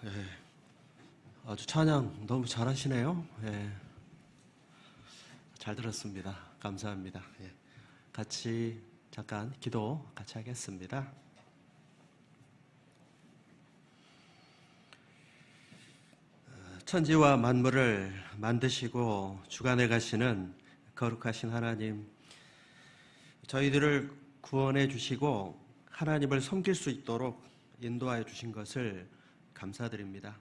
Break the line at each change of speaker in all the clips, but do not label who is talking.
예. 아주 찬양 너무 잘하시네요. 예. 잘 들었습니다. 감사합니다. 예. 같이 잠깐 기도 같이 하겠습니다. 천지와 만물을 만드시고 주관해 가시는 거룩하신 하나님, 저희들을 구원해 주시고 하나님을 섬길 수 있도록 인도하여 주신 것을 감사드립니다.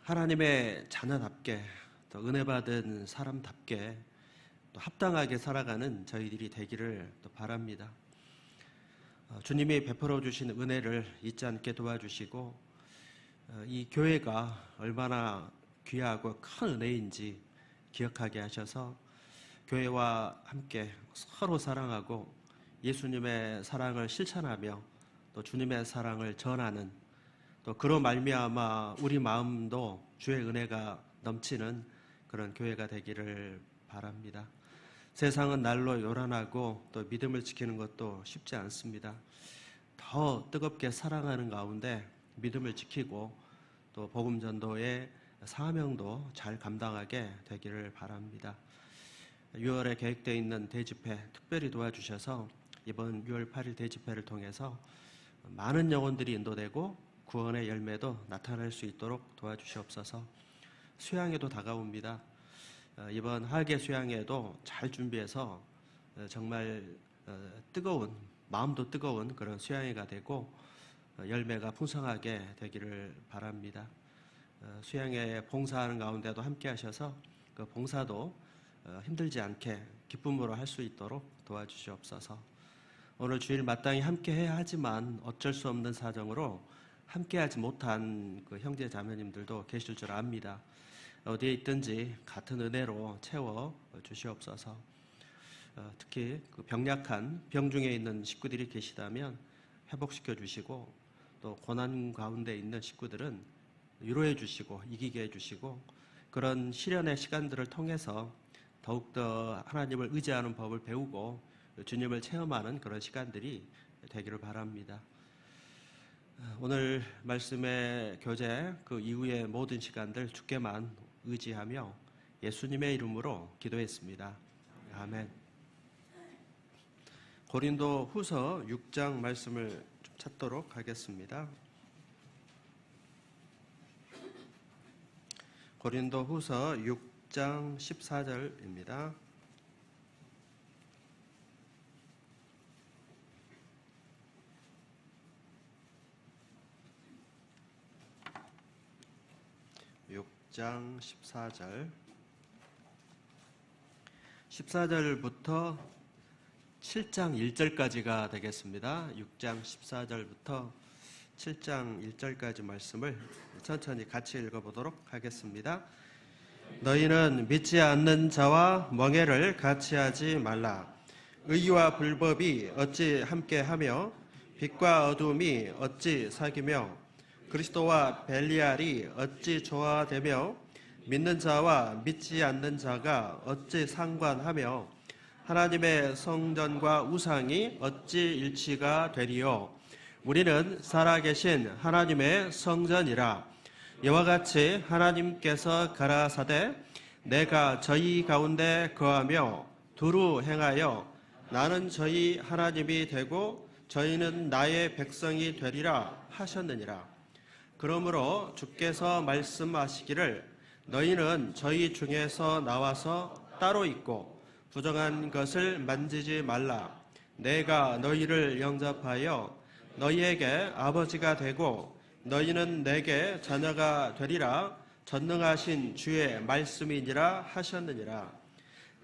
하나님의 자녀답게, 또 은혜 받은 사람답게, 또 합당하게 살아가는 저희들이 되기를 또 바랍니다. 주님이 베풀어 주신 은혜를 잊지 않게 도와주시고, 이 교회가 얼마나 귀하고 큰 은혜인지 기억하게 하셔서 교회와 함께 서로 사랑하고 예수님의 사랑을 실천하며 또 주님의 사랑을 전하는, 또 그로 말미암아 우리 마음도 주의 은혜가 넘치는 그런 교회가 되기를 바랍니다. 세상은 날로 요란하고 또 믿음을 지키는 것도 쉽지 않습니다. 더 뜨겁게 사랑하는 가운데 믿음을 지키고 또 복음 전도의 사명도 잘 감당하게 되기를 바랍니다. 6월에 계획되어 있는 대집회 특별히 도와주셔서 이번 6월 8일 대집회를 통해서 많은 영혼들이 인도되고 구원의 열매도 나타날 수 있도록 도와주시옵소서. 수양회도 다가옵니다. 이번 할개 수양회도 잘 준비해서 정말 뜨거운, 마음도 뜨거운 그런 수양회가 되고 열매가 풍성하게 되기를 바랍니다. 수양회 봉사하는 가운데도 함께 하셔서 그 봉사도 힘들지 않게 기쁨으로 할 수 있도록 도와주시옵소서. 오늘 주일 마땅히 함께 해야 하지만 어쩔 수 없는 사정으로 함께하지 못한 그 형제 자매님들도 계실 줄 압니다. 어디에 있든지 같은 은혜로 채워 주시옵소서. 특히 그 병약한 병 중에 있는 식구들이 계시다면 회복시켜 주시고, 또 고난 가운데 있는 식구들은 위로해 주시고 이기게 해 주시고, 그런 시련의 시간들을 통해서 더욱더 하나님을 의지하는 법을 배우고 주님을 체험하는 그런 시간들이 되기를 바랍니다. 오늘 말씀의 교제 그 이후의 모든 시간들 주께만 의지하며 예수님의 이름으로 기도했습니다. 아멘. 고린도 후서 6장 말씀을 좀 찾도록 하겠습니다. 고린도 후서 6장 14절입니다. 장 14절부터 7장 1절까지가 되겠습니다. 6장 14절부터 7장 1절까지 말씀을 천천히 같이 읽어보도록 하겠습니다. 너희는 믿지 않는 자와 멍에를 같이 하지 말라. 의와 불법이 어찌 함께하며 빛과 어둠이 어찌 사귀며 그리스도와 벨리알이 어찌 조화되며 믿는 자와 믿지 않는 자가 어찌 상관하며 하나님의 성전과 우상이 어찌 일치가 되리요. 우리는 살아계신 하나님의 성전이라. 이와 같이 하나님께서 가라사대 내가 저희 가운데 거하며 두루 행하여 나는 저희 하나님이 되고 저희는 나의 백성이 되리라 하셨느니라. 그러므로 주께서 말씀하시기를 너희는 저희 중에서 나와서 따로 있고 부정한 것을 만지지 말라. 내가 너희를 영접하여 너희에게 아버지가 되고 너희는 내게 자녀가 되리라. 전능하신 주의 말씀이니라 하셨느니라.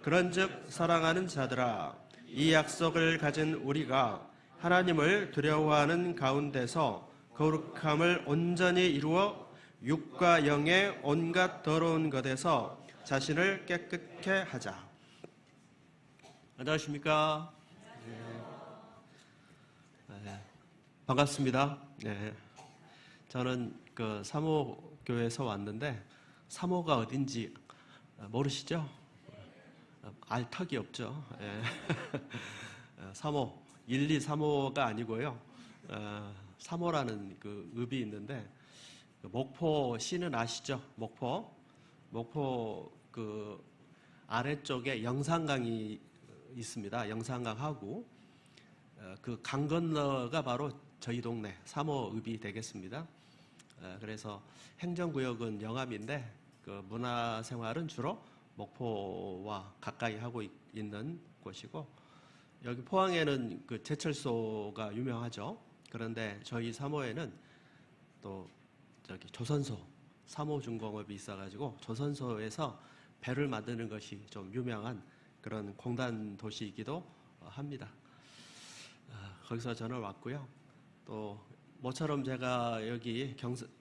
그런즉 사랑하는 자들아, 이 약속을 가진 우리가 하나님을 두려워하는 가운데서 거룩함을 온전히 이루어 육과 영의 온갖 더러운 것에서 자신을 깨끗게 하자. 안녕하십니까? 네. 반갑습니다. 네. 저는 그 사모교회에서 왔는데 사모가 어딘지 모르시죠? 알 턱이 없죠. 네. 사모 1, 2, 3호가 아니고요. 사모라는 그 읍이 있는데 그 목포 시는 아시죠? 목포 그 아래쪽에 영산강이 있습니다. 영산강하고 그 강 건너가 바로 저희 동네 사모읍이 되겠습니다. 그래서 행정구역은 영암인데 그 문화생활은 주로 목포와 가까이 하고 있는 곳이고, 여기 포항에는 그 제철소가 유명하죠. 그런데 저희 사모에는 또 저기 조선소 사모중공업이 있어가지고 조선소에서 배를 만드는 것이 좀 유명한 그런 공단 도시이기도 합니다. 거기서 저는 왔고요. 또 모처럼 제가 여기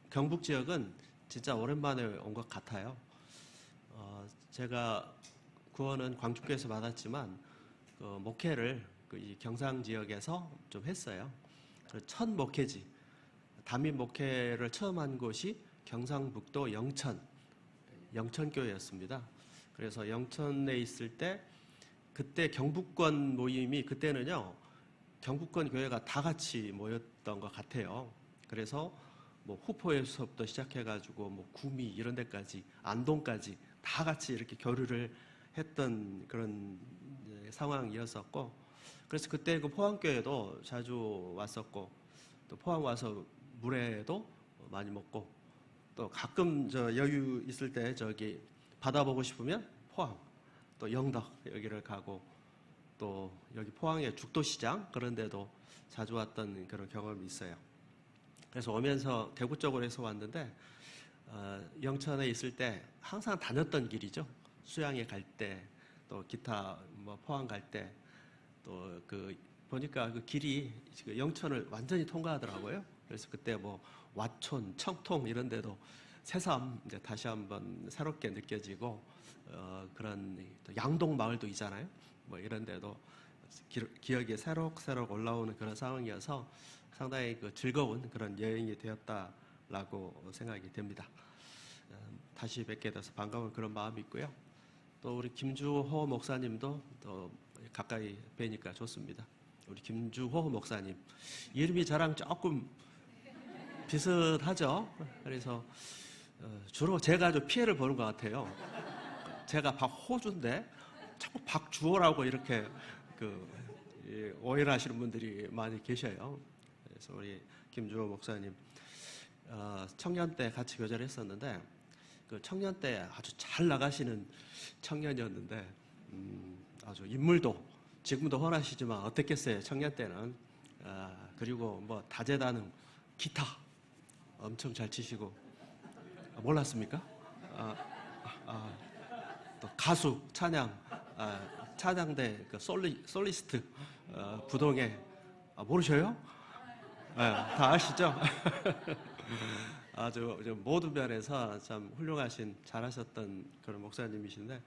경북 지역은 진짜 오랜만에 온 것 같아요. 제가 구원은 광주교에서 받았지만 그 목회를 이 경상 지역에서 좀 했어요. 첫 목회지, 담임 목회를 처음 한 곳이 경상북도 영천교회였습니다. 그래서 영천에 있을 때 그때 경북권 모임이 그때는요 경북권 교회가 다 같이 모였던 것 같아요. 그래서 뭐 후포에서부터 시작해가지고 뭐 구미 이런 데까지 안동까지 다 같이 이렇게 교류를 했던 그런 상황이었었고, 그래서 그때 그 포항교회도 자주 왔었고, 또 포항 와서 물회도 많이 먹고, 또 가끔 저 여유 있을 때 저기 바다 보고 싶으면 포항, 또 영덕 여기를 가고, 또 여기 포항의 죽도시장 그런 데도 자주 왔던 그런 경험이 있어요. 그래서 오면서 대구 쪽으로 해서 왔는데 영천에 있을 때 항상 다녔던 길이죠. 수양에 갈 때, 또 기타 뭐 포항 갈 때, 또 그 보니까 그 길이 영천을 완전히 통과하더라고요. 그래서 그때 뭐 와촌, 청통 이런 데도 새삼 이제 다시 한번 새롭게 느껴지고, 그런 또 양동 마을도 있잖아요. 뭐 이런 데도 기억에 새록새록 올라오는 그런 상황이어서 상당히 그 즐거운 그런 여행이 되었다라고 생각이 됩니다. 다시 뵙게 돼서 반가운 그런 마음이 있고요. 또 우리 김주호 목사님도 또 가까이 뵈니까 좋습니다. 우리 김주호 목사님 이름이 저랑 조금 비슷하죠. 그래서 주로 제가 좀 피해를 보는 것 같아요. 제가 박호주인데 자꾸 박주호라고 이렇게 오해를 하시는 분들이 많이 계셔요. 그래서 우리 김주호 목사님 청년 때 같이 교제를 했었는데, 그 청년 때 아주 잘 나가시는 청년이었는데 아주 인물도 지금도 훤하시지만 어땠겠어요. 청년 때는. 그리고 뭐 다재다능 기타 엄청 잘 치시고, 몰랐습니까? 또 가수 찬양, 찬양대 그 솔리스트 부동의 모르셔요? 다 아시죠? 아주 모든 면에서 참 훌륭하신 잘하셨던 그런 목사님이신데,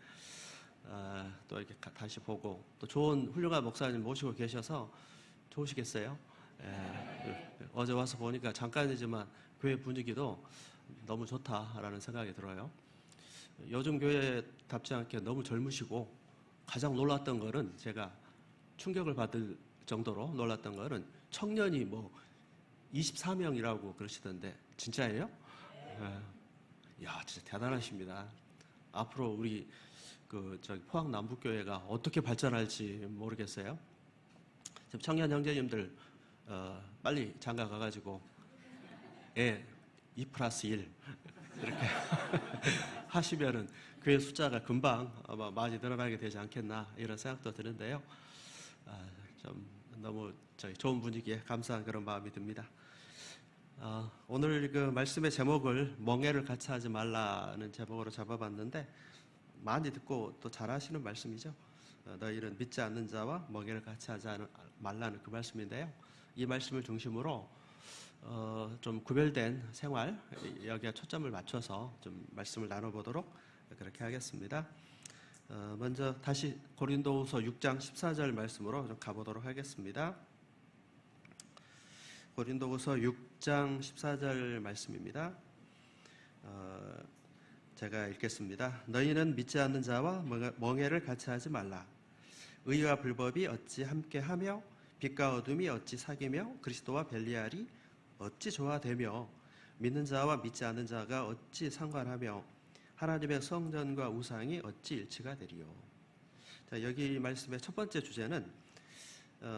또 이렇게 다시 보고 또 좋은 훌륭한 목사님 모시고 계셔서 좋으시겠어요? 어제 와서 보니까 잠깐이지만 교회 분위기도 너무 좋다라는 생각이 들어요. 요즘 교회답지 않게 너무 젊으시고, 가장 놀랐던 거는 제가 충격을 받을 정도로 놀랐던 거는 청년이 뭐 24명이라고 그러시던데 진짜예요? 야, 진짜 대단하십니다. 앞으로 우리 저기 포항 남북교회가 어떻게 발전할지 모르겠어요. 지금 청년 형제님들 빨리 장가 가가지고 2+1 이렇게 하시면은 교회 숫자가 금방 아마 많이 늘어나게 되지 않겠나 이런 생각도 드는데요. 좀 너무 좋은 분위기에 감사한 그런 마음이 듭니다. 오늘 그 말씀의 제목을 멍해를 같이 하지 말라는 제목으로 잡아봤는데, 많이 듣고 또 잘 하시는 말씀이죠. 너희는 믿지 않는 자와 멍해를 같이 하지 말라는 그 말씀인데요. 이 말씀을 중심으로 좀 구별된 생활, 여기에 초점을 맞춰서 좀 말씀을 나눠보도록 그렇게 하겠습니다. 먼저 다시 고린도후서 6장 14절 말씀으로 좀 가보도록 하겠습니다. 고린도후서 6장 14절 말씀입니다. 제가 읽겠습니다. 너희는 믿지 않는 자와 멍해를 같이 하지 말라. 의와 불법이 어찌 함께하며 빛과 어둠이 어찌 사귀며 그리스도와 벨리알이 어찌 조화되며 믿는 자와 믿지 않는 자가 어찌 상관하며 하나님의 성전과 우상이 어찌 일치가 되리요. 자, 여기 말씀의 첫 번째 주제는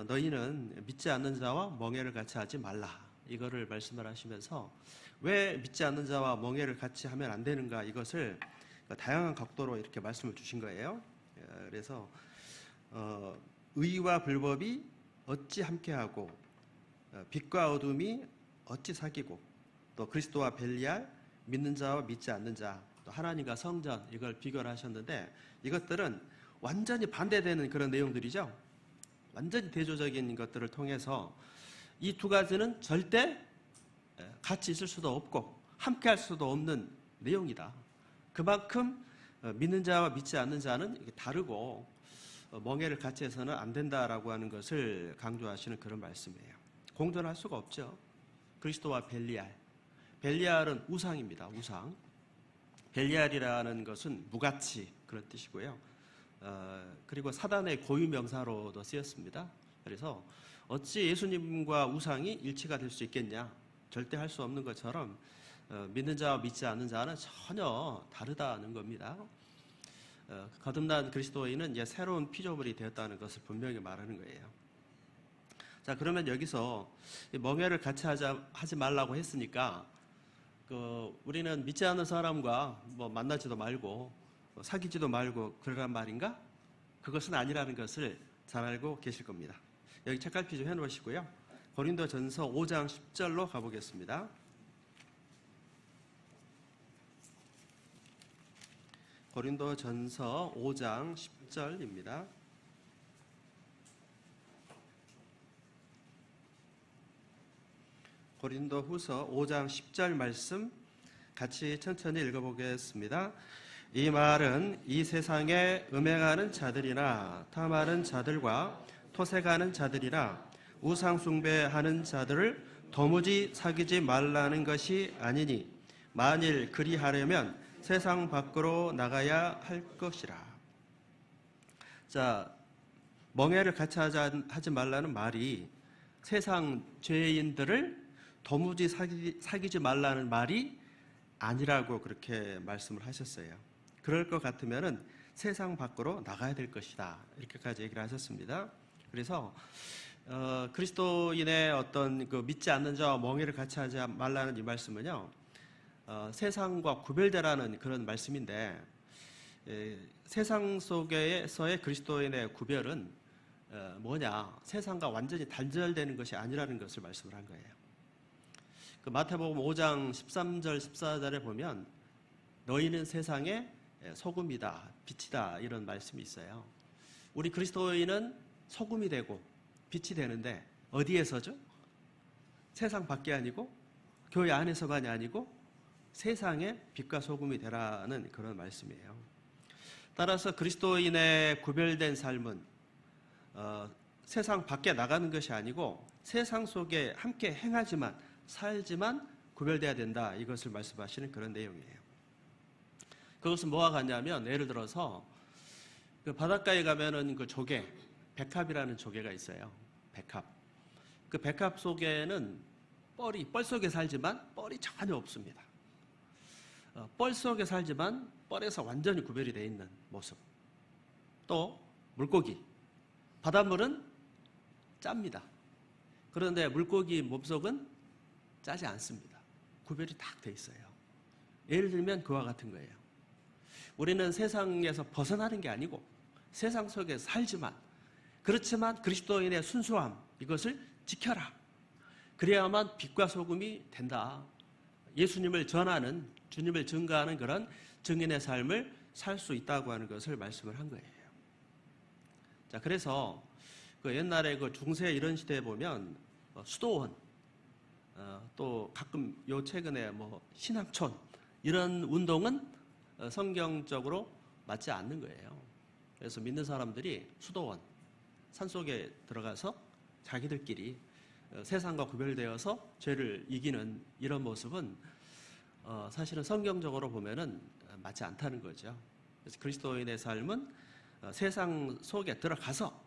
너희는 믿지 않는 자와 멍에를 같이 하지 말라, 이거를 말씀을 하시면서 왜 믿지 않는 자와 멍에를 같이 하면 안 되는가, 이것을 다양한 각도로 이렇게 말씀을 주신 거예요. 그래서 의와 불법이 어찌 함께하고 빛과 어둠이 어찌 사귀고 또 그리스도와 벨리알, 믿는 자와 믿지 않는 자, 또 하나님과 성전, 이걸 비교를 하셨는데 이것들은 완전히 반대되는 그런 내용들이죠. 완전히 대조적인 것들을 통해서 이 두 가지는 절대 같이 있을 수도 없고 함께 할 수도 없는 내용이다. 그만큼 믿는 자와 믿지 않는 자는 다르고 멍에를 같이 해서는 안 된다라고 하는 것을 강조하시는 그런 말씀이에요. 공존할 수가 없죠. 그리스도와 벨리알. 벨리알은 우상입니다. 우상. 벨리알이라는 것은 무가치, 그런 뜻이고요. 그리고 사단의 고유명사로도 쓰였습니다. 그래서 어찌 예수님과 우상이 일치가 될 수 있겠냐? 절대 할 수 없는 것처럼 믿는 자와 믿지 않는 자는 전혀 다르다는 겁니다. 거듭난 그리스도인은 이제 새로운 피조물이 되었다는 것을 분명히 말하는 거예요. 자, 그러면 여기서 멍에를 같이 하지 말라고 했으니까 우리는 믿지 않는 사람과 만나지도 말고 사귀지도 말고 그러란 말인가? 그것은 아니라는 것을 잘 알고 계실 겁니다. 여기 책갈피 좀 해놓으시고요. 고린도전서 5장 10절로 가보겠습니다. 고린도전서 5장 10절입니다. 고린도후서 5장 10절 말씀 같이 천천히 읽어보겠습니다. 이 말은 이 세상에 음행하는 자들이나 탐하는 자들과 토색하는 자들이나 우상 숭배하는 자들을 도무지 사귀지 말라는 것이 아니니 만일 그리하려면 세상 밖으로 나가야 할 것이라. 자, 멍에를 같이 하지 말라는 말이 세상 죄인들을 도무지 사귀지 말라는 말이 아니라고 그렇게 말씀을 하셨어요. 그럴 것 같으면은 세상 밖으로 나가야 될 것이다, 이렇게까지 얘기를 하셨습니다. 그래서 그리스도인의 어떤 믿지 않는 자와 멍에를 같이 하지 말라는 이 말씀은요, 세상과 구별되라는 그런 말씀인데, 세상 속에서의 그리스도인의 구별은 뭐냐? 세상과 완전히 단절되는 것이 아니라는 것을 말씀을 한 거예요. 마태복음 5장 13절 14절에 보면 너희는 세상의 소금이다, 빛이다, 이런 말씀이 있어요. 우리 그리스도인은 소금이 되고 빛이 되는데 어디에서죠? 세상 밖에 아니고 교회 안에서만이 아니고 세상의 빛과 소금이 되라는 그런 말씀이에요. 따라서 그리스도인의 구별된 삶은 세상 밖에 나가는 것이 아니고 세상 속에 함께 행하지만 살지만 구별돼야 된다, 이것을 말씀하시는 그런 내용이에요. 그것은 뭐와 같냐면, 예를 들어서 바닷가에 가면은 조개, 백합이라는 조개가 있어요. 백합. 그 백합 속에는 뻘 속에 살지만 뻘이 전혀 없습니다. 뻘 속에 살지만 뻘에서 완전히 구별이 되어 있는 모습. 또 물고기. 바닷물은 짭니다. 그런데 물고기 몸속은 짜지 않습니다. 구별이 딱 돼 있어요. 예를 들면 그와 같은 거예요. 우리는 세상에서 벗어나는 게 아니고 세상 속에 살지만, 그렇지만 그리스도인의 순수함, 이것을 지켜라. 그래야만 빛과 소금이 된다. 예수님을 전하는, 주님을 증거하는 그런 증인의 삶을 살 수 있다고 하는 것을 말씀을 한 거예요. 자, 그래서 옛날에 중세 이런 시대에 보면 수도원, 또 가끔 최근에 신앙촌, 이런 운동은 성경적으로 맞지 않는 거예요. 그래서 믿는 사람들이 수도원, 산속에 들어가서 자기들끼리 세상과 구별되어서 죄를 이기는 이런 모습은 사실은 성경적으로 보면은 맞지 않다는 거죠. 그래서 그리스도인의 삶은 세상 속에 들어가서,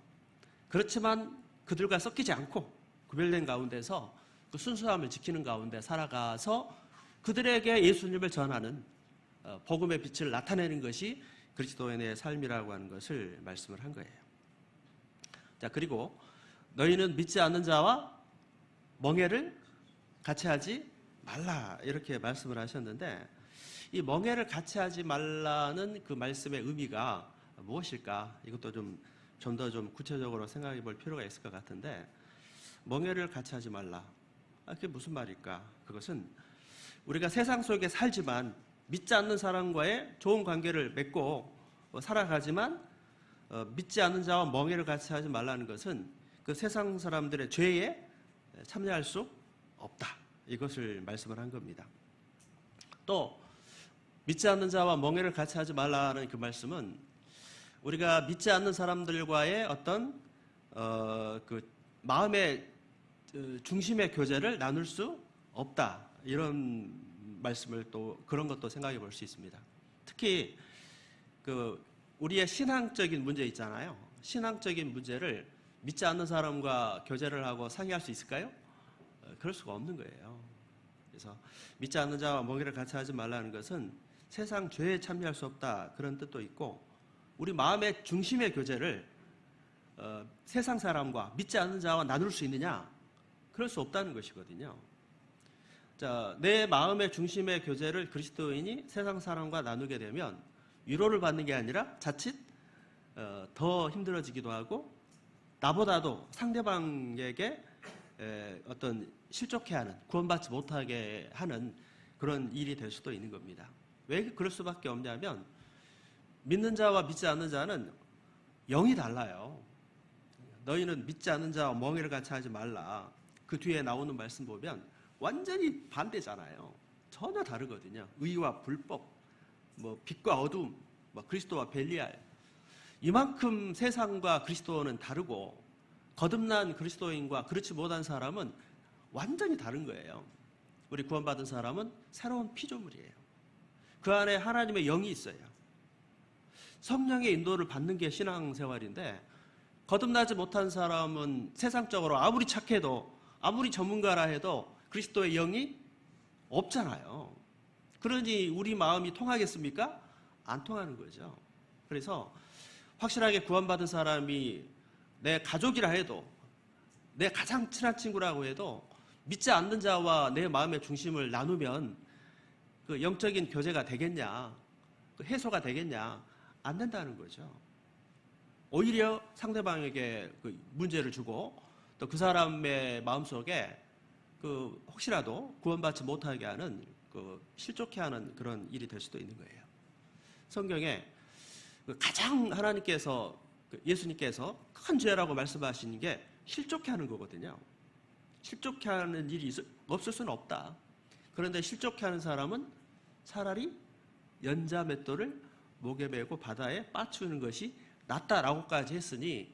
그렇지만 그들과 섞이지 않고 구별된 가운데서 그 순수함을 지키는 가운데 살아가서 그들에게 예수님을 전하는 복음의 빛을 나타내는 것이 그리스도인의 삶이라고 하는 것을 말씀을 한 거예요. 자, 그리고 너희는 믿지 않는 자와 멍에를 같이 하지 말라 이렇게 말씀을 하셨는데, 이 멍에를 같이 하지 말라는 그 말씀의 의미가 무엇일까? 이것도 좀 더 구체적으로 생각해 볼 필요가 있을 것 같은데, 멍에를 같이 하지 말라. 그게 무슨 말일까? 그것은 우리가 세상 속에 살지만 믿지 않는 사람과의 좋은 관계를 맺고 살아가지만 믿지 않는 자와 멍에를 같이 하지 말라는 것은 그 세상 사람들의 죄에 참여할 수 없다. 이것을 말씀을 한 겁니다. 또 믿지 않는 자와 멍에를 같이 하지 말라는 그 말씀은 우리가 믿지 않는 사람들과의 어떤 그 마음의 중심의 교제를 나눌 수 없다. 이런 말씀을 또 그런 것도 생각해 볼 수 있습니다. 특히 그 우리의 신앙적인 문제 있잖아요. 신앙적인 문제를 믿지 않는 사람과 교제를 하고 상의할 수 있을까요? 그럴 수가 없는 거예요. 그래서 믿지 않는 자와 멍에를 같이 하지 말라는 것은 세상 죄에 참여할 수 없다, 그런 뜻도 있고, 우리 마음의 중심의 교제를 세상 사람과 믿지 않는 자와 나눌 수 있느냐? 그럴 수 없다는 것이거든요. 자, 내 마음의 중심의 교제를 그리스도인이 세상 사람과 나누게 되면 위로를 받는 게 아니라 자칫 더 힘들어지기도 하고, 나보다도 상대방에게 어떤 실족해하는, 구원받지 못하게 하는 그런 일이 될 수도 있는 겁니다. 왜 그럴 수밖에 없냐면 믿는 자와 믿지 않는 자는 영이 달라요. 너희는 믿지 않는 자와 멍에를 같이 하지 말라. 그 뒤에 나오는 말씀 보면 완전히 반대잖아요. 전혀 다르거든요. 의와 불법, 뭐 빛과 어둠, 뭐 그리스도와 벨리알. 이만큼 세상과 그리스도는 다르고, 거듭난 그리스도인과 그렇지 못한 사람은 완전히 다른 거예요. 우리 구원받은 사람은 새로운 피조물이에요. 그 안에 하나님의 영이 있어요. 성령의 인도를 받는 게 신앙생활인데, 거듭나지 못한 사람은 세상적으로 아무리 착해도, 아무리 전문가라 해도 그리스도의 영이 없잖아요. 그러니 우리 마음이 통하겠습니까? 안 통하는 거죠. 그래서 확실하게 구원받은 사람이 내 가족이라 해도, 내 가장 친한 친구라고 해도 믿지 않는 자와 내 마음의 중심을 나누면 그 영적인 교제가 되겠냐, 그 해소가 되겠냐? 안 된다는 거죠. 오히려 상대방에게 그 문제를 주고, 또 그 사람의 마음속에 그 혹시라도 구원받지 못하게 하는, 그 실족해 하는 그런 일이 될 수도 있는 거예요. 성경에 가장 하나님께서, 예수님께서 큰 죄라고 말씀하시는 게 실족해 하는 거거든요. 실족해 하는 일이 없을 수는 없다. 그런데 실족해 하는 사람은 차라리 연자 맷돌을 목에 메고 바다에 빠뜨리는 것이 낫다라고까지 했으니,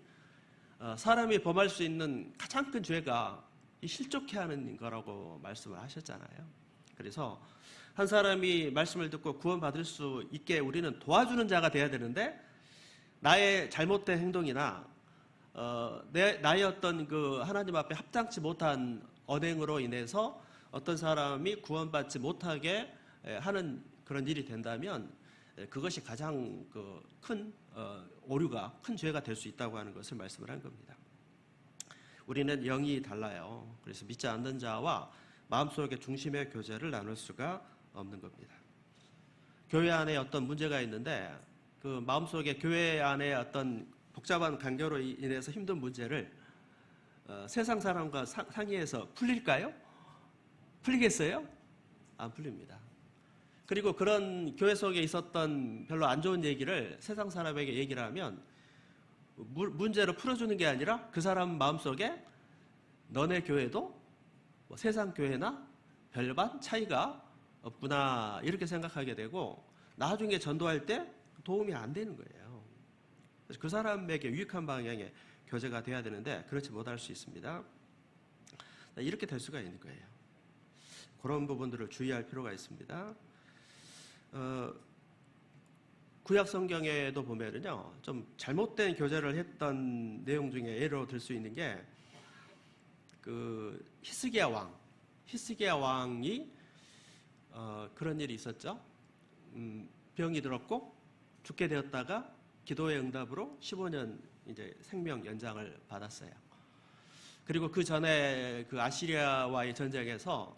사람이 범할 수 있는 가장 큰 죄가 이 실족해 하는 거라고 말씀을 하셨잖아요. 그래서 한 사람이 말씀을 듣고 구원받을 수 있게 우리는 도와주는 자가 돼야 되는데, 나의 잘못된 행동이나 나의 어떤 그 하나님 앞에 합당치 못한 언행으로 인해서 어떤 사람이 구원받지 못하게 하는 그런 일이 된다면, 그것이 가장 큰 오류가, 큰 죄가 될 수 있다고 하는 것을 말씀을 한 겁니다. 우리는 영이 달라요. 그래서 믿지 않는 자와 마음속의 중심의 교제를 나눌 수가 없는 겁니다. 교회 안에 어떤 문제가 있는데, 그 마음속에 교회 안에 어떤 복잡한 관계로 인해서 힘든 문제를 세상 사람과 상의해서 풀릴까요? 풀리겠어요? 안 풀립니다. 그리고 그런 교회 속에 있었던 별로 안 좋은 얘기를 세상 사람에게 얘기를 하면 문제를 풀어주는 게 아니라 그 사람 마음속에 너네 교회도 뭐 세상 교회나 별반 차이가 없구나, 이렇게 생각하게 되고, 나중에 전도할 때 도움이 안 되는 거예요. 그래서 그 사람에게 유익한 방향의 교제가 돼야 되는데 그렇지 못할 수 있습니다. 이렇게 될 수가 있는 거예요. 그런 부분들을 주의할 필요가 있습니다. 구약 성경에도 보면은요, 좀 잘못된 교제를 했던 내용 중에 예로 들 수 있는 게, 그 히스기야 왕, 히스기야 왕이 그런 일이 있었죠. 병이 들었고 죽게 되었다가 기도의 응답으로 15년 이제 생명 연장을 받았어요. 그리고 그 전에 그 아시리아와의 전쟁에서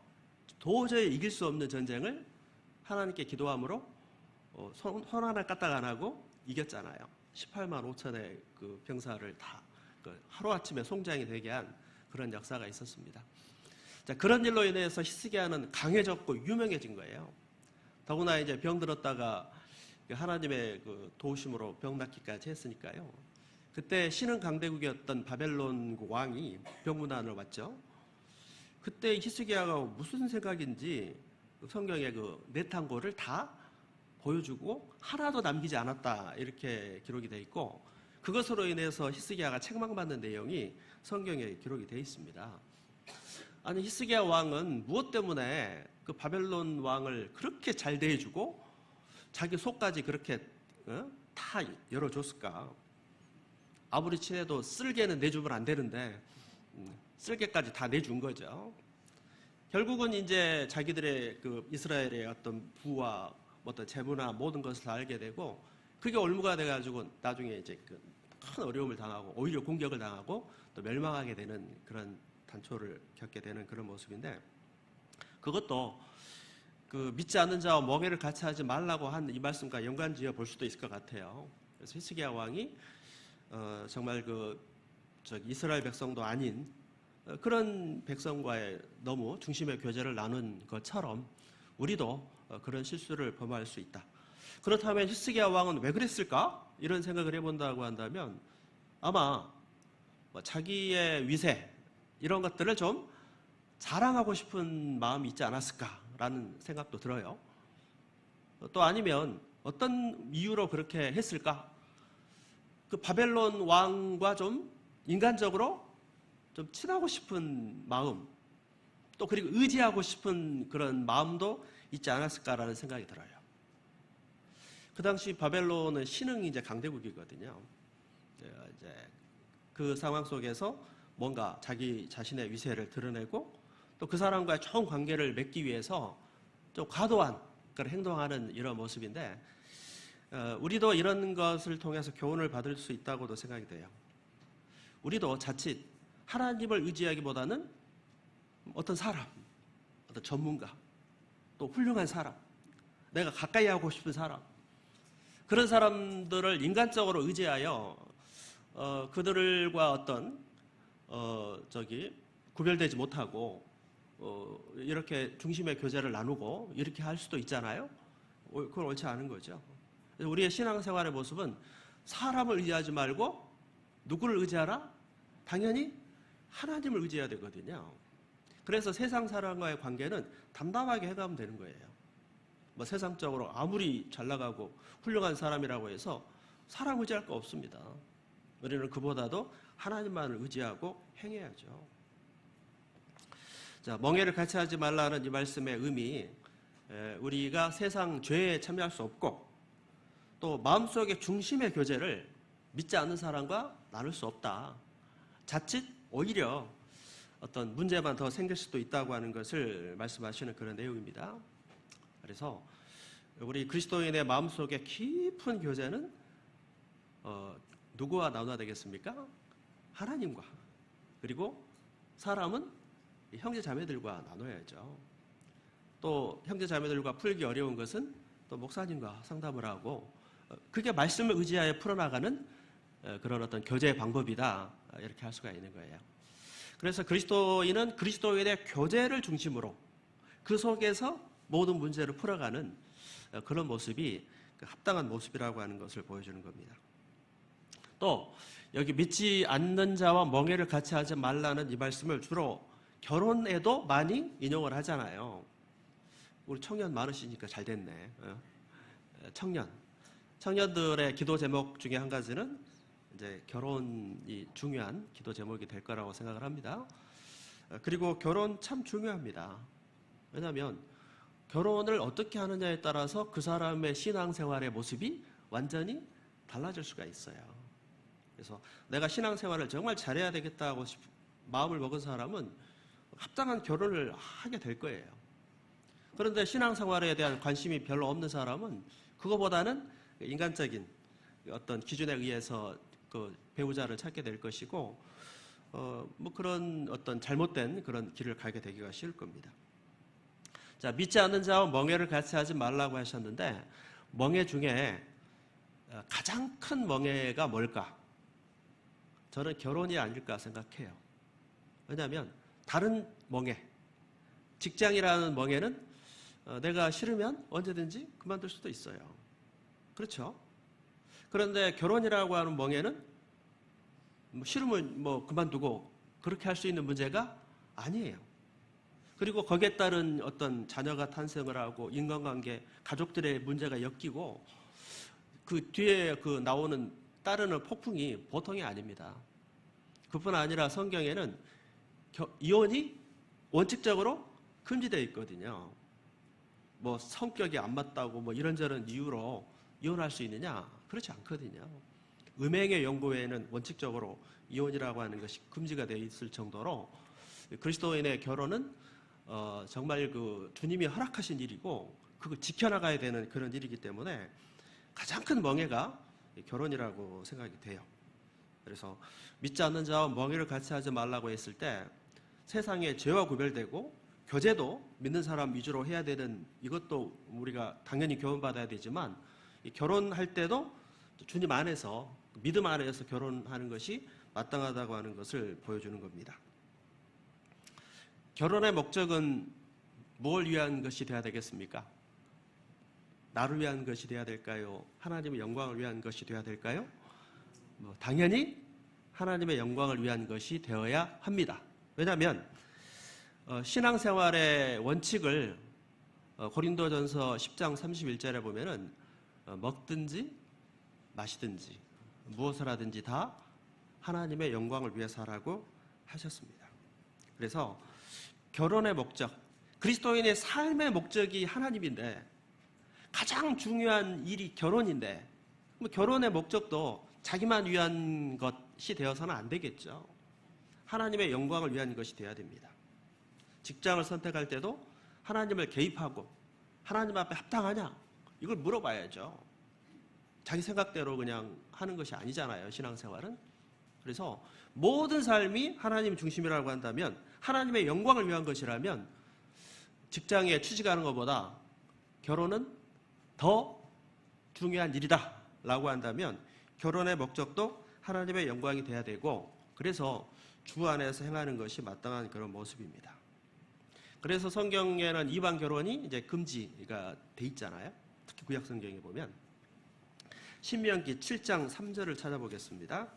도저히 이길 수 없는 전쟁을 하나님께 기도함으로 손 하나 까딱 안 하고 이겼잖아요. 18만 5천의 그 병사를 다 하루아침에 송장이 되게 한 그런 역사가 있었습니다. 자, 그런 일로 인해서 히스기야는 강해졌고 유명해진 거예요. 더구나 이제 병 들었다가 하나님의 그 도우심으로 병 낫기까지 했으니까요. 그때 신흥 강대국이었던 바벨론 왕이 병문안을 왔죠. 그때 히스기야가 무슨 생각인지 성경에 그 내탄고를 다 보여주고 하나도 남기지 않았다 이렇게 기록이 되어 있고, 그것으로 인해서 히스기야가 책망받는 내용이 성경에 기록이 되어 있습니다. 아니, 히스기야 왕은 무엇 때문에 그 바벨론 왕을 그렇게 잘 대해주고 자기 속까지 그렇게 다 열어줬을까? 아무리 친해도 쓸개는 내주면 안 되는데 쓸개까지 다 내준 거죠. 결국은 이제 자기들의 그 이스라엘의 어떤 부와 어떤 재무나 모든 것을 다 알게 되고, 그게 올무가 돼가지고 나중에 이제 큰 어려움을 당하고 오히려 공격을 당하고 또 멸망하게 되는 그런 단초를 겪게 되는 그런 모습인데, 그것도 그 믿지 않는 자와 멍에를 같이 하지 말라고 한 이 말씀과 연관지어 볼 수도 있을 것 같아요. 그래서 히스기야 왕이 정말 이스라엘 백성도 아닌 그런 백성과의 너무 중심의 교제를 나눈 것처럼 우리도 그런 실수를 범할 수 있다. 그렇다면 히스기야 왕은 왜 그랬을까? 이런 생각을 해본다고 한다면 아마 자기의 위세 이런 것들을 좀 자랑하고 싶은 마음이 있지 않았을까라는 생각도 들어요. 또 아니면 어떤 이유로 그렇게 했을까? 그 바벨론 왕과 좀 인간적으로 좀 친하고 싶은 마음, 또 그리고 의지하고 싶은 그런 마음도 있지 않았을까라는 생각이 들어요. 그 당시 바벨론은 신흥 이제 강대국이거든요. 이제 그 상황 속에서 뭔가 자기 자신의 위세를 드러내고 또 그 사람과의 좋은 관계를 맺기 위해서 좀 과도한 그런 행동하는 이런 모습인데, 우리도 이런 것을 통해서 교훈을 받을 수 있다고도 생각이 돼요. 우리도 자칫 하나님을 의지하기보다는 어떤 사람, 어떤 전문가, 또 훌륭한 사람, 내가 가까이 하고 싶은 사람, 그런 사람들을 인간적으로 의지하여 그들과 어떤 구별되지 못하고 이렇게 중심의 교제를 나누고 이렇게 할 수도 있잖아요. 그건 옳지 않은 거죠. 우리의 신앙생활의 모습은 사람을 의지하지 말고 누구를 의지하라? 당연히 하나님을 의지해야 되거든요. 그래서 세상 사람과의 관계는 담담하게 해가면 되는 거예요. 뭐 세상적으로 아무리 잘 나가고 훌륭한 사람이라고 해서 사람 의지할 거 없습니다. 우리는 그보다도 하나님만을 의지하고 행해야죠. 자, 멍에를 같이 하지 말라는 이 말씀의 의미, 우리가 세상 죄에 참여할 수 없고 또 마음속의 중심의 교제를 믿지 않는 사람과 나눌 수 없다. 자칫 오히려 어떤 문제만 더 생길 수도 있다고 하는 것을 말씀하시는 그런 내용입니다. 그래서 우리 그리스도인의 마음속의 깊은 교제는 누구와 나눠야 되겠습니까? 하나님과. 그리고 사람은 형제 자매들과 나눠야죠. 또 형제 자매들과 풀기 어려운 것은 또 목사님과 상담을 하고, 그게 말씀을 의지하여 풀어나가는 그런 어떤 교제의 방법이다, 이렇게 할 수가 있는 거예요. 그래서 그리스도인은 그리스도인의 교제를 중심으로 그 속에서 모든 문제를 풀어가는 그런 모습이 합당한 모습이라고 하는 것을 보여주는 겁니다. 또 여기 믿지 않는 자와 멍에를 같이 하지 말라는 이 말씀을 주로 결혼에도 많이 인용을 하잖아요. 우리 청년 많으시니까 잘 됐네. 청년들의 기도 제목 중에 한 가지는 이제 결혼이 중요한 기도 제목이 될 거라고 생각을 합니다. 그리고 결혼 참 중요합니다. 왜냐하면 결혼을 어떻게 하느냐에 따라서 그 사람의 신앙생활의 모습이 완전히 달라질 수가 있어요. 그래서 내가 신앙생활을 정말 잘해야 되겠다고 마음을 먹은 사람은 합당한 결혼을 하게 될 거예요. 그런데 신앙생활에 대한 관심이 별로 없는 사람은 그거보다는 인간적인 어떤 기준에 의해서 그 배우자를 찾게 될 것이고, 뭐 그런 어떤 잘못된 그런 길을 가게 되기가 쉬울 겁니다. 자, 믿지 않는 자와 멍해를 같이 하지 말라고 하셨는데, 멍해 중에 가장 큰 멍해가 뭘까? 저는 결혼이 아닐까 생각해요. 왜냐하면 다른 멍해, 직장이라는 멍해는 내가 싫으면 언제든지 그만둘 수도 있어요. 그렇죠? 그런데 결혼이라고 하는 멍해는 싫으면 그만두고 그렇게 할 수 있는 문제가 아니에요. 그리고 거기에 따른 어떤 자녀가 탄생을 하고 인간관계, 가족들의 문제가 엮이고 그 뒤에 그 나오는 따르는 폭풍이 보통이 아닙니다. 그뿐 아니라 성경에는 이혼이 원칙적으로 금지되어 있거든요. 뭐 성격이 안 맞다고 이런저런 이유로 이혼할 수 있느냐? 그렇지 않거든요. 음행의 연고에는 원칙적으로 이혼이라고 하는 것이 금지가 되어 있을 정도로 그리스도인의 결혼은 정말 그 주님이 허락하신 일이고 그걸 지켜나가야 되는 그런 일이기 때문에 가장 큰 멍해가 결혼이라고 생각이 돼요. 그래서 믿지 않는 자와 멍해를 같이 하지 말라고 했을 때 세상의 죄와 구별되고 교제도 믿는 사람 위주로 해야 되는, 이것도 우리가 당연히 교훈받아야 되지만 결혼할 때도 주님 안에서, 믿음 안에서 결혼하는 것이 마땅하다고 하는 것을 보여주는 겁니다. 결혼의 목적은 뭘 위한 것이 되어야 되겠습니까? 나를 위한 것이 되어야 될까요? 하나님의 영광을 위한 것이 되어야 될까요? 당연히 하나님의 영광을 위한 것이 되어야 합니다. 왜냐하면 신앙생활의 원칙을 고린도전서 10장 31절에 보면은 먹든지 마시든지 무엇을 하든지 다 하나님의 영광을 위해서 하라고 하셨습니다. 그래서 결혼의 목적, 그리스도인의 삶의 목적이 하나님인데 가장 중요한 일이 결혼인데 결혼의 목적도 자기만 위한 것이 되어서는 안 되겠죠. 하나님의 영광을 위한 것이 되어야 됩니다. 직장을 선택할 때도 하나님을 개입하고 하나님 앞에 합당하냐? 이걸 물어봐야죠. 자기 생각대로 그냥 하는 것이 아니잖아요, 신앙생활은. 그래서 모든 삶이 하나님 중심이라고 한다면, 하나님의 영광을 위한 것이라면 직장에 취직하는 것보다 결혼은 더 중요한 일이다 라고 한다면 결혼의 목적도 하나님의 영광이 돼야 되고, 그래서 주 안에서 행하는 것이 마땅한 그런 모습입니다. 그래서 성경에는 이방 결혼이 이제 금지가 돼 있잖아요. 특히 구약 성경에 보면 신명기 7장 3절을 찾아보겠습니다.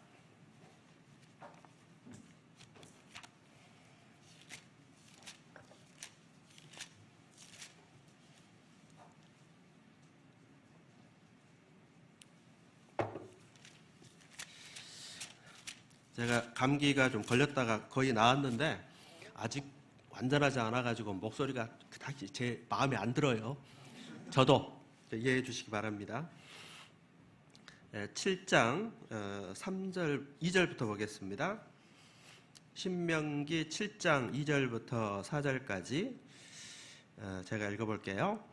제가 감기가 좀 걸렸다가 거의 나았는데 아직 완전하지 않아가지고 목소리가 그다지 제 마음에 안 들어요. 저도 이해해 주시기 바랍니다. 7장 3절, 2절부터 보겠습니다. 신명기 7장 2절부터 4절까지 제가 읽어볼게요.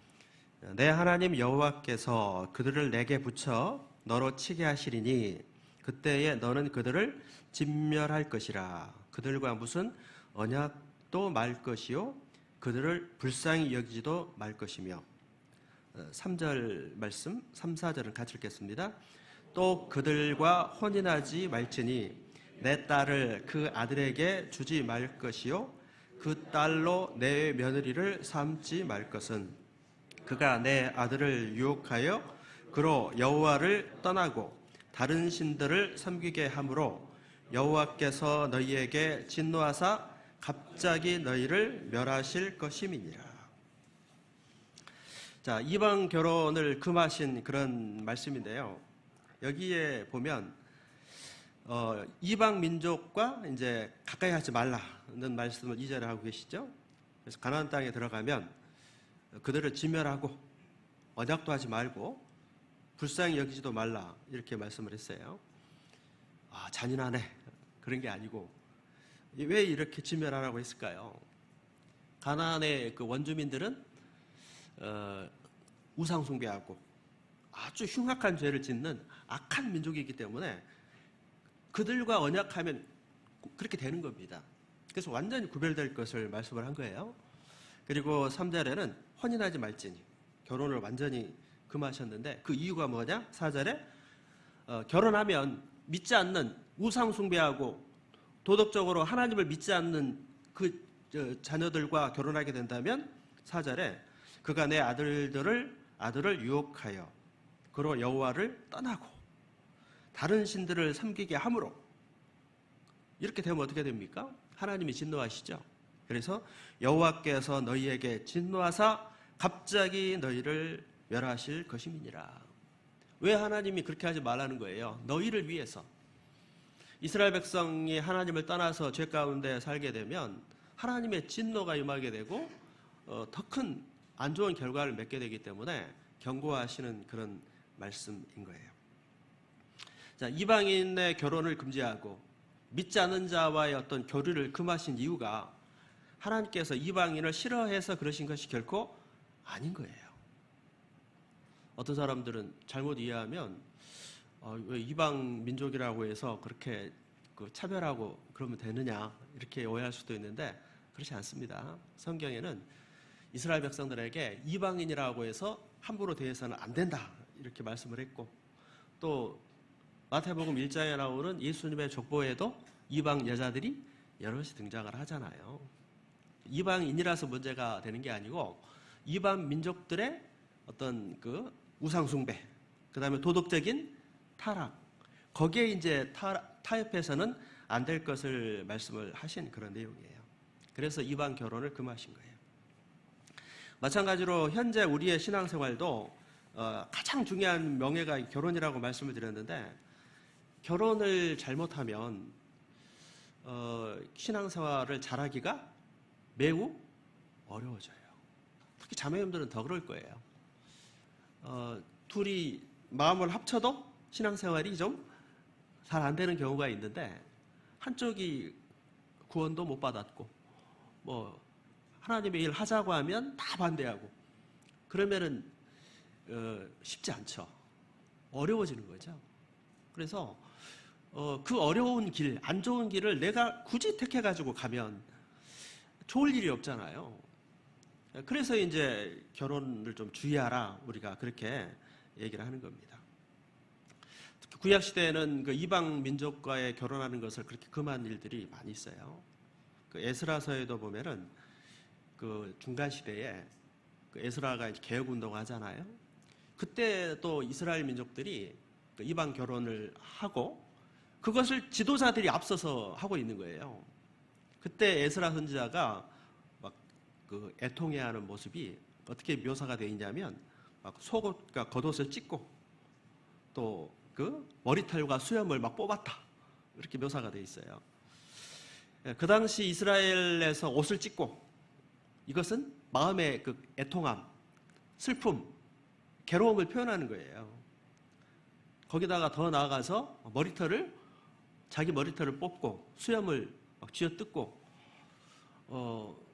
내 하나님 여호와께서 그들을 내게 붙여 너로 치게 하시리니 그때에 너는 그들을 진멸할 것이라. 그들과 무슨 언약도 말 것이요 그들을 불쌍히 여기지도 말 것이며. 3절 말씀 3, 4절은 같이 읽겠습니다. 또 그들과 혼인하지 말지니 내 딸을 그 아들에게 주지 말 것이요 그 딸로 내 며느리를 삼지 말 것은 그가 내 아들을 유혹하여 그로 여호와를 떠나고 다른 신들을 섬기게 하므로 여호와께서 너희에게 진노하사 갑자기 너희를 멸하실 것임이니라. 자, 이방 결혼을 금하신 그런 말씀인데요. 여기에 보면 이방 민족과 이제 가까이 하지 말라는 말씀을 2절에 하고 계시죠. 그래서 가나안 땅에 들어가면 그들을 진멸하고 언약도 하지 말고 불쌍히 여기지도 말라 이렇게 말씀을 했어요. 잔인하네. 그런 게 아니고 왜 이렇게 진멸하라고 했을까요? 가나안의 그 원주민들은 우상 숭배하고 아주 흉악한 죄를 짓는 악한 민족이기 때문에 그들과 언약하면 그렇게 되는 겁니다. 그래서 완전히 구별될 것을 말씀을 한 거예요. 그리고 3절에는 혼인하지 말지니, 결혼을 완전히 금하셨는데 그 이유가 뭐냐? 4절에 결혼하면 믿지 않는, 우상 숭배하고 도덕적으로 하나님을 믿지 않는 그 자녀들과 결혼하게 된다면 4절에 그가 내 아들을 유혹하여 그로 여호와를 떠나고 다른 신들을 섬기게 함으로, 이렇게 되면 어떻게 됩니까? 하나님이 진노하시죠. 그래서 여호와께서 너희에게 진노하사 갑자기 너희를 멸하실 것임이니라. 왜 하나님이 그렇게 하지 말라는 거예요? 너희를 위해서. 이스라엘 백성이 하나님을 떠나서 죄 가운데 살게 되면 하나님의 진노가 임하게 되고 더 큰 안 좋은 결과를 맺게 되기 때문에 경고하시는 그런 말씀인 거예요. 자, 이방인의 결혼을 금지하고 믿지 않는 자와의 어떤 교류를 금하신 이유가 하나님께서 이방인을 싫어해서 그러신 것이 결코 아닌 거예요. 어떤 사람들은 잘못 이해하면 왜 이방 민족이라고 해서 그렇게 차별하고 그러면 되느냐, 이렇게 오해할 수도 있는데 그렇지 않습니다. 성경에는 이스라엘 백성들에게 이방인이라고 해서 함부로 대해서는 안 된다, 이렇게 말씀을 했고, 또 마태복음 1장에 나오는 예수님의 족보에도 이방 여자들이 여럿이 등장을 하잖아요. 이방인이라서 문제가 되는 게 아니고 이방 민족들의 어떤 그 우상숭배, 그 다음에 도덕적인 타락, 거기에 이제 타협해서는 안 될 것을 말씀을 하신 그런 내용이에요. 그래서 이방 결혼을 금하신 거예요. 마찬가지로 현재 우리의 신앙생활도 가장 중요한 명예가 결혼이라고 말씀을 드렸는데, 결혼을 잘못하면 신앙생활을 잘하기가 매우 어려워져요. 특히 자매님들은 더 그럴 거예요. 둘이 마음을 합쳐도 신앙생활이 좀 잘 안 되는 경우가 있는데, 한쪽이 구원도 못 받았고 하나님의 일 하자고 하면 다 반대하고, 그러면은 쉽지 않죠. 어려워지는 거죠. 그래서 그 어려운 길, 안 좋은 길을 내가 굳이 택해가지고 가면 좋을 일이 없잖아요. 그래서 이제 결혼을 좀 주의하라, 우리가 그렇게 얘기를 하는 겁니다. 특히 구약 시대에는 그 이방 민족과의 결혼하는 것을 그렇게 금한 일들이 많이 있어요. 그 에스라서에도 보면은 그 중간 시대에 그 에스라가 개혁 운동을 하잖아요. 그때 또 이스라엘 민족들이 그 이방 결혼을 하고 그것을 지도자들이 앞서서 하고 있는 거예요. 그때 에스라 선지자가 막 그 애통해하는 모습이 어떻게 묘사가 되어 있냐면, 막 속옷, 그러니까 겉옷을 찢고 또 그 머리털과 수염을 막 뽑았다, 이렇게 묘사가 되어 있어요. 그 당시 이스라엘에서 옷을 찢고, 이것은 마음의 그 애통함, 슬픔, 괴로움을 표현하는 거예요. 거기다가 더 나아가서 자기 머리털을 뽑고 수염을 막 쥐어뜯고,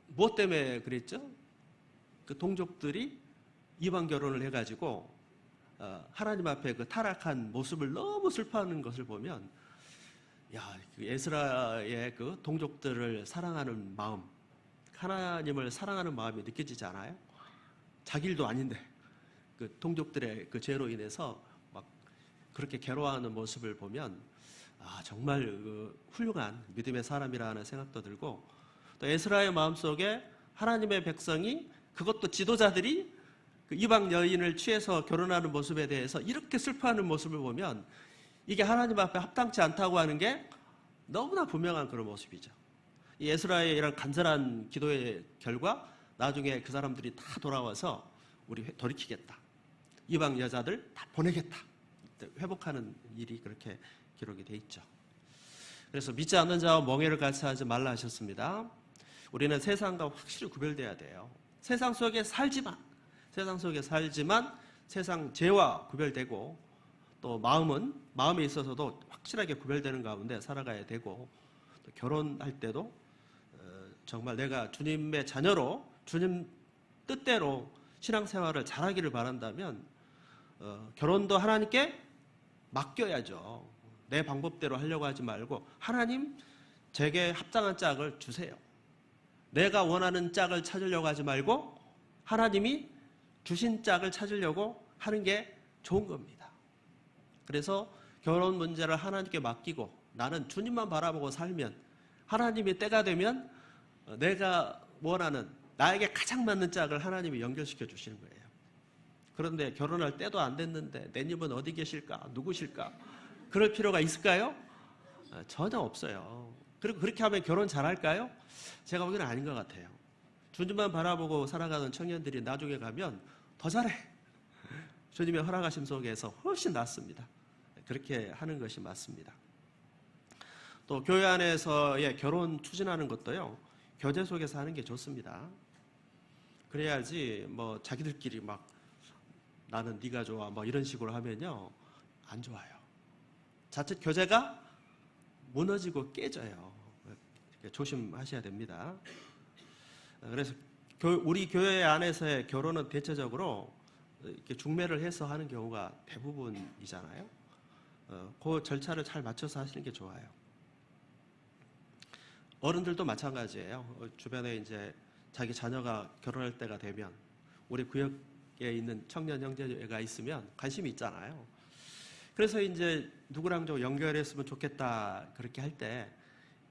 무엇 때문에 그랬죠? 그 동족들이 이방 결혼을 해가지고 하나님 앞에 그 타락한 모습을 너무 슬퍼하는 것을 보면, 그 에스라의 그 동족들을 사랑하는 마음, 하나님을 사랑하는 마음이 느껴지지 않아요? 자기 일도 아닌데 그 동족들의 그 죄로 인해서 막 그렇게 괴로워하는 모습을 보면 정말 그 훌륭한 믿음의 사람이라는 생각도 들고, 또 에스라의 마음속에 하나님의 백성이, 그것도 지도자들이 그 이방 여인을 취해서 결혼하는 모습에 대해서 이렇게 슬퍼하는 모습을 보면 이게 하나님 앞에 합당치 않다고 하는 게 너무나 분명한 그런 모습이죠. 이 에스라의 이런 간절한 기도의 결과, 나중에 그 사람들이 다 돌아와서 우리 돌이키겠다, 이방 여자들 다 보내겠다, 회복하는 일이 그렇게 기록이 돼 있죠. 그래서 믿지 않는 자와 멍에를 같이 하지 말라 하셨습니다. 우리는 세상과 확실히 구별돼야 돼요. 세상 속에 살지만 세상 죄와 구별되고, 또 마음에 있어서도 확실하게 구별되는 가운데 살아가야 되고, 또 결혼할 때도 정말 내가 주님의 자녀로 주님 뜻대로 신앙생활을 잘하기를 바란다면 결혼도 하나님께 맡겨야죠. 내 방법대로 하려고 하지 말고 하나님 제게 합당한 짝을 주세요. 내가 원하는 짝을 찾으려고 하지 말고 하나님이 주신 짝을 찾으려고 하는 게 좋은 겁니다. 그래서 결혼 문제를 하나님께 맡기고 나는 주님만 바라보고 살면 하나님이 때가 되면 내가 원하는 나에게 가장 맞는 짝을 하나님이 연결시켜 주시는 거예요. 그런데 결혼할 때도 안 됐는데 내 님은 어디 계실까? 누구실까? 그럴 필요가 있을까요? 전혀 없어요. 그리고 그렇게 하면 결혼 잘할까요? 제가 보기에는 아닌 것 같아요. 주님만 바라보고 살아가는 청년들이 나중에 가면 더 잘해. 주님의 허락하심 속에서 훨씬 낫습니다. 그렇게 하는 것이 맞습니다. 또 교회 안에서의 결혼 추진하는 것도요, 교제 속에서 하는 게 좋습니다. 그래야지 뭐 자기들끼리 막 나는 네가 좋아 뭐 이런 식으로 하면요 안 좋아요. 자칫 교제가 무너지고 깨져요. 조심하셔야 됩니다. 그래서 우리 교회 안에서의 결혼은 대체적으로 이렇게 중매를 해서 하는 경우가 대부분이잖아요. 그 절차를 잘 맞춰서 하시는 게 좋아요. 어른들도 마찬가지예요. 주변에 이제 자기 자녀가 결혼할 때가 되면 우리 구역에 있는 청년 형제가 있으면 관심이 있잖아요. 그래서 이제 누구랑 좀 연결했으면 좋겠다 그렇게 할 때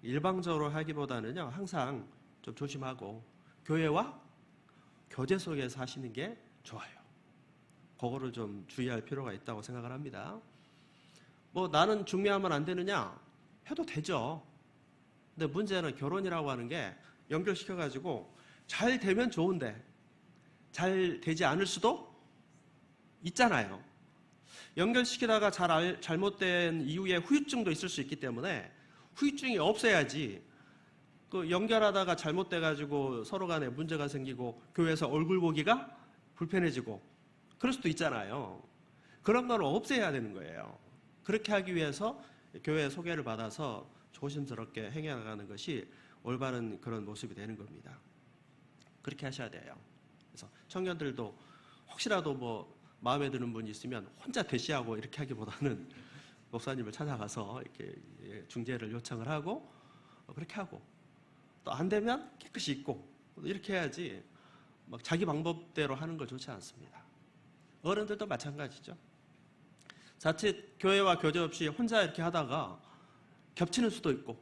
일방적으로 하기보다는요 항상 좀 조심하고 교회와 교제 속에서 하시는 게 좋아요. 그거를 좀 주의할 필요가 있다고 생각을 합니다. 뭐 나는 중매하면 안 되느냐? 해도 되죠. 근데 문제는 결혼이라고 하는 게 연결시켜가지고 잘 되면 좋은데 잘 되지 않을 수도 있잖아요. 연결시키다가 잘못된 이후에 후유증도 있을 수 있기 때문에 후유증이 없어야지 그 연결하다가 잘못돼가지고 서로 간에 문제가 생기고 교회에서 얼굴 보기가 불편해지고 그럴 수도 있잖아요. 그런 걸 없애야 되는 거예요. 그렇게 하기 위해서 교회 소개를 받아서 조심스럽게 행해나가는 것이 올바른 그런 모습이 되는 겁니다. 그렇게 하셔야 돼요. 그래서 청년들도 혹시라도 뭐 마음에 드는 분이 있으면 혼자 대시하고 이렇게 하기보다는 목사님을 찾아가서 이렇게 중재를 요청을 하고 그렇게 하고 또 안 되면 깨끗이 잊고 이렇게 해야지 막 자기 방법대로 하는 거 좋지 않습니다. 어른들도 마찬가지죠. 자칫 교회와 교제 없이 혼자 이렇게 하다가 겹치는 수도 있고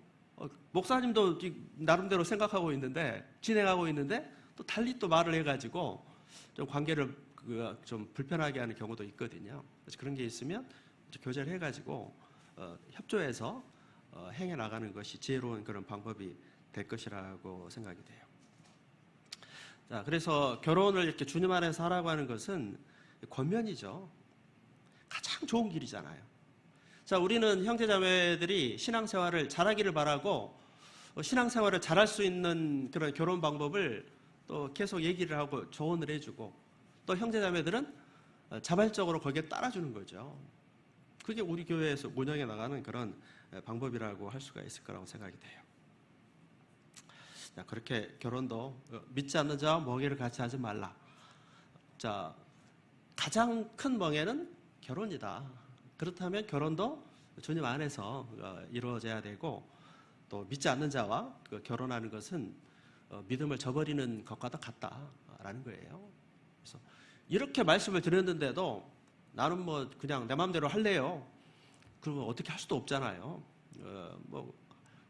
목사님도 나름대로 생각하고 있는데 진행하고 있는데 또 달리 또 말을 해가지고 좀 관계를 좀 불편하게 하는 경우도 있거든요. 그래서 그런 게 있으면 교제를 해가지고 협조해서 행해 나가는 것이 지혜로운 그런 방법이 될 것이라고 생각이 돼요. 자, 그래서 결혼을 이렇게 주님 안에서 하라고 하는 것은 권면이죠. 가장 좋은 길이잖아요. 자, 우리는 형제자매들이 신앙생활을 잘하기를 바라고 신앙생활을 잘할 수 있는 그런 결혼 방법을 또 계속 얘기를 하고 조언을 해주고 또 형제자매들은 자발적으로 거기에 따라주는 거죠. 그게 우리 교회에서 운영해 나가는 그런 방법이라고 할 수가 있을 거라고 생각이 돼요. 자, 그렇게 결혼도 믿지 않는 자와 멍해를 같이 하지 말라. 자, 가장 큰 멍해는 결혼이다. 그렇다면 결혼도 주님 안에서 이루어져야 되고 또 믿지 않는 자와 결혼하는 것은 믿음을 저버리는 것과도 같다라는 거예요. 그래서 이렇게 말씀을 드렸는데도 나는 뭐 그냥 내 마음대로 할래요. 그러면 어떻게 할 수도 없잖아요. 뭐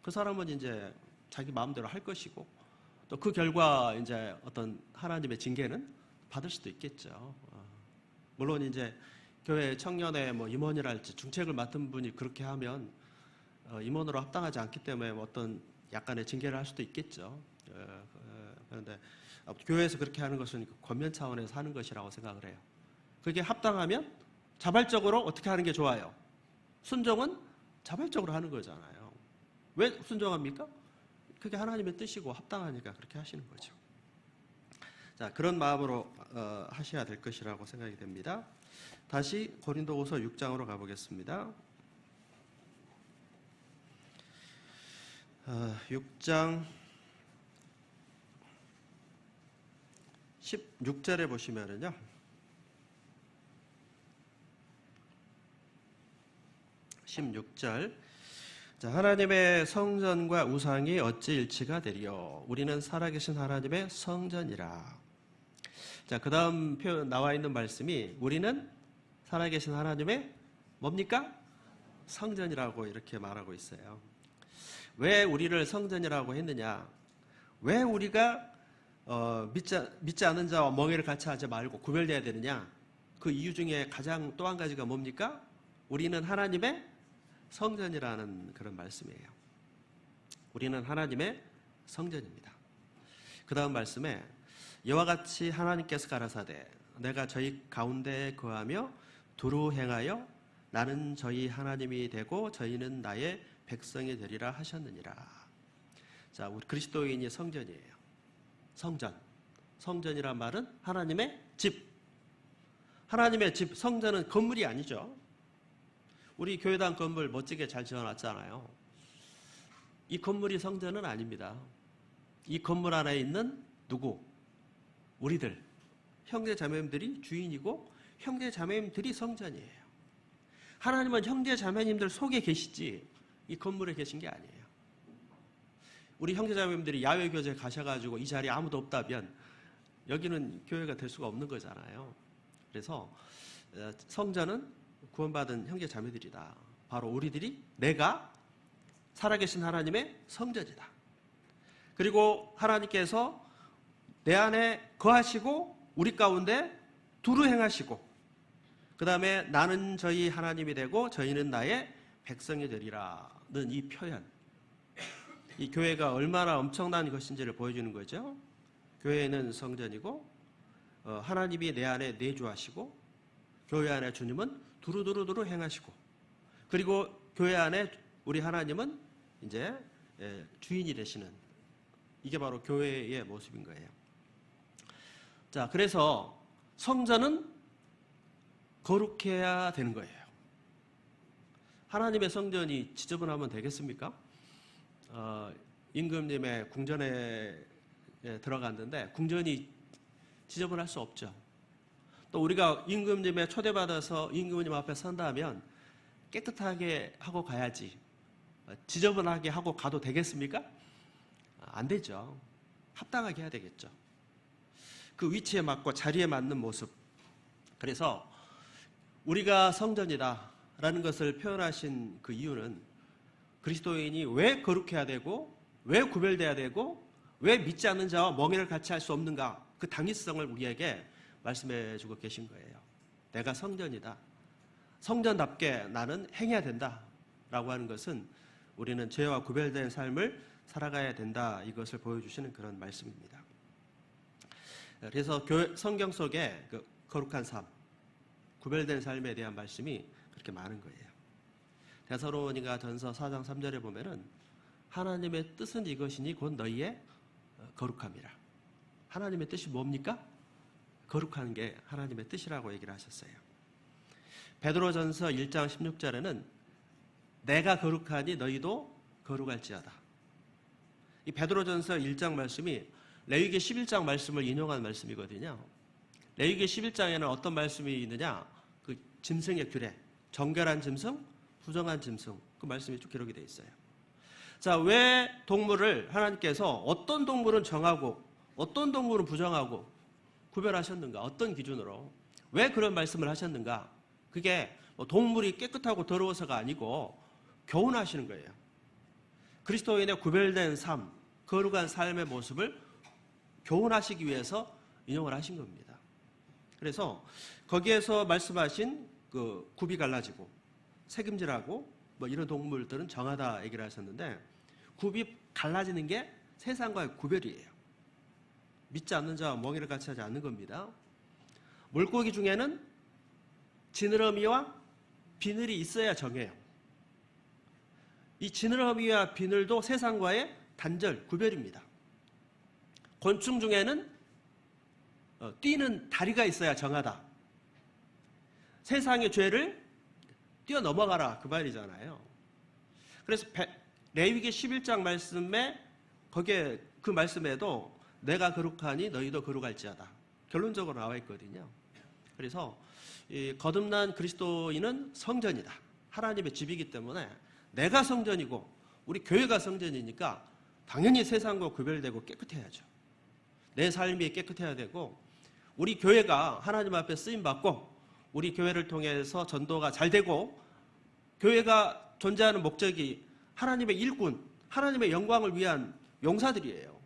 그 사람은 이제 자기 마음대로 할 것이고 또 그 결과 이제 어떤 하나님의 징계는 받을 수도 있겠죠. 물론 이제 교회 청년의 뭐 임원이랄지 중책을 맡은 분이 그렇게 하면 임원으로 합당하지 않기 때문에 어떤 약간의 징계를 할 수도 있겠죠. 그런데 교회에서 그렇게 하는 것은 권면 차원에서 하는 것이라고 생각을 해요. 그게 합당하면 자발적으로 어떻게 하는 게 좋아요? 순종은 자발적으로 하는 거잖아요. 왜 순종합니까? 그게 하나님의 뜻이고 합당하니까 그렇게 하시는 거죠. 자, 그런 마음으로 하셔야 될 것이라고 생각이 됩니다. 다시 고린도후서 6장으로 가보겠습니다. 6장 16절에 보시면은요. 16절. 자, 하나님의 성전과 우상이 어찌 일치가 되리요? 우리는 살아계신 하나님의 성전이라. 자, 그 다음 표현 나와 있는 말씀이 우리는 살아계신 하나님의 뭡니까? 성전이라고 이렇게 말하고 있어요. 왜 우리를 성전이라고 했느냐? 왜 우리가 믿지 않는 자와 멍에를 같이 하지 말고 구별돼야 되느냐? 그 이유 중에 가장 또 한 가지가 뭡니까? 우리는 하나님의 성전이라는 그런 말씀이에요. 우리는 하나님의 성전입니다. 그 다음 말씀에 이와 같이 하나님께서 가라사대 내가 저희 가운데에 거하며 두루 행하여 나는 저희 하나님이 되고 저희는 나의 백성이 되리라 하셨느니라. 자, 우리 그리스도인이 성전이에요. 성전. 성전이란 말은 하나님의 집. 하나님의 집, 성전은 건물이 아니죠. 우리 교회당 건물 멋지게 잘 지어놨잖아요. 이 건물이 성전은 아닙니다. 이 건물 안에 있는 누구? 우리들, 형제 자매님들이 주인이고 형제 자매님들이 성전이에요. 하나님은 형제 자매님들 속에 계시지 이 건물에 계신 게 아니에요. 우리 형제 자매님들이 야외 교제 가셔가지고 이 자리에 아무도 없다면 여기는 교회가 될 수가 없는 거잖아요. 그래서 성전은 구원받은 형제 자매들이다. 바로 우리들이 내가 살아계신 하나님의 성전이다. 그리고 하나님께서 내 안에 거하시고 우리 가운데 두루 행하시고 그 다음에 나는 저희 하나님이 되고 저희는 나의 백성이 되리라는 이 표현, 이 교회가 얼마나 엄청난 것인지를 보여주는 거죠. 교회는 성전이고 하나님이 내 안에 내주하시고 교회 안에 주님은 두루두루 행하시고 그리고 교회 안에 우리 하나님은 이제 주인이 되시는, 이게 바로 교회의 모습인 거예요. 자, 그래서 성전은 거룩해야 되는 거예요. 하나님의 성전이 지저분하면 되겠습니까? 임금님의 궁전에 들어갔는데 궁전이 지저분할 수 없죠. 또 우리가 임금님의 초대받아서 임금님 앞에 선다면 깨끗하게 하고 가야지 지저분하게 하고 가도 되겠습니까? 안 되죠. 합당하게 해야 되겠죠. 그 위치에 맞고 자리에 맞는 모습. 그래서 우리가 성전이다라는 것을 표현하신 그 이유는 그리스도인이 왜 거룩해야 되고 왜 구별돼야 되고 왜 믿지 않는 자와 멍에를 같이 할 수 없는가, 그 당위성을 우리에게 말씀해 주고 계신 거예요. 내가 성전이다. 성전답게 나는 행해야 된다라고 하는 것은 우리는 죄와 구별된 삶을 살아가야 된다, 이것을 보여주시는 그런 말씀입니다. 그래서 성경 속에 그 거룩한 삶, 구별된 삶에 대한 말씀이 그렇게 많은 거예요. 데살로니가 전서 4장 3절에 보면은 하나님의 뜻은 이것이니 곧 너희의 거룩함이라. 하나님의 뜻이 뭡니까? 거룩한 게 하나님의 뜻이라고 얘기를 하셨어요. 베드로전서 1장 16절에는 내가 거룩하니 너희도 거룩할지어다. 이 베드로전서 1장 말씀이 레위기 11장 말씀을 인용한 말씀이거든요. 레위기 11장에는 어떤 말씀이 있느냐? 그 짐승의 규례, 정결한 짐승, 부정한 짐승, 그 말씀이 쭉 기록이 되어 있어요. 자, 왜 동물을 하나님께서 어떤 동물은 정하고 어떤 동물은 부정하고 구별하셨는가? 어떤 기준으로? 왜 그런 말씀을 하셨는가? 그게 동물이 깨끗하고 더러워서가 아니고 교훈하시는 거예요. 그리스도인의 구별된 삶, 거룩한 삶의 모습을 교훈하시기 위해서 인용을 하신 겁니다. 그래서 거기에서 말씀하신 그 굽이 갈라지고 새김질하고 뭐 이런 동물들은 정하다 얘기를 하셨는데, 굽이 갈라지는 게 세상과의 구별이에요. 믿지 않는 자와 멍에를 같이 하지 않는 겁니다. 물고기 중에는 지느러미와 비늘이 있어야 정해요. 이 지느러미와 비늘도 세상과의 단절, 구별입니다. 곤충 중에는 뛰는 다리가 있어야 정하다. 세상의 죄를 뛰어넘어가라, 그 말이잖아요. 그래서 레위기 11장 말씀에 거기에 그 말씀에도 내가 거룩하니 너희도 거룩할지어다. 결론적으로 나와 있거든요. 그래서 이 거듭난 그리스도인은 성전이다. 하나님의 집이기 때문에 내가 성전이고 우리 교회가 성전이니까 당연히 세상과 구별되고 깨끗해야죠. 내 삶이 깨끗해야 되고 우리 교회가 하나님 앞에 쓰임받고 우리 교회를 통해서 전도가 잘 되고 교회가 존재하는 목적이 하나님의 일꾼, 하나님의 영광을 위한 용사들이에요.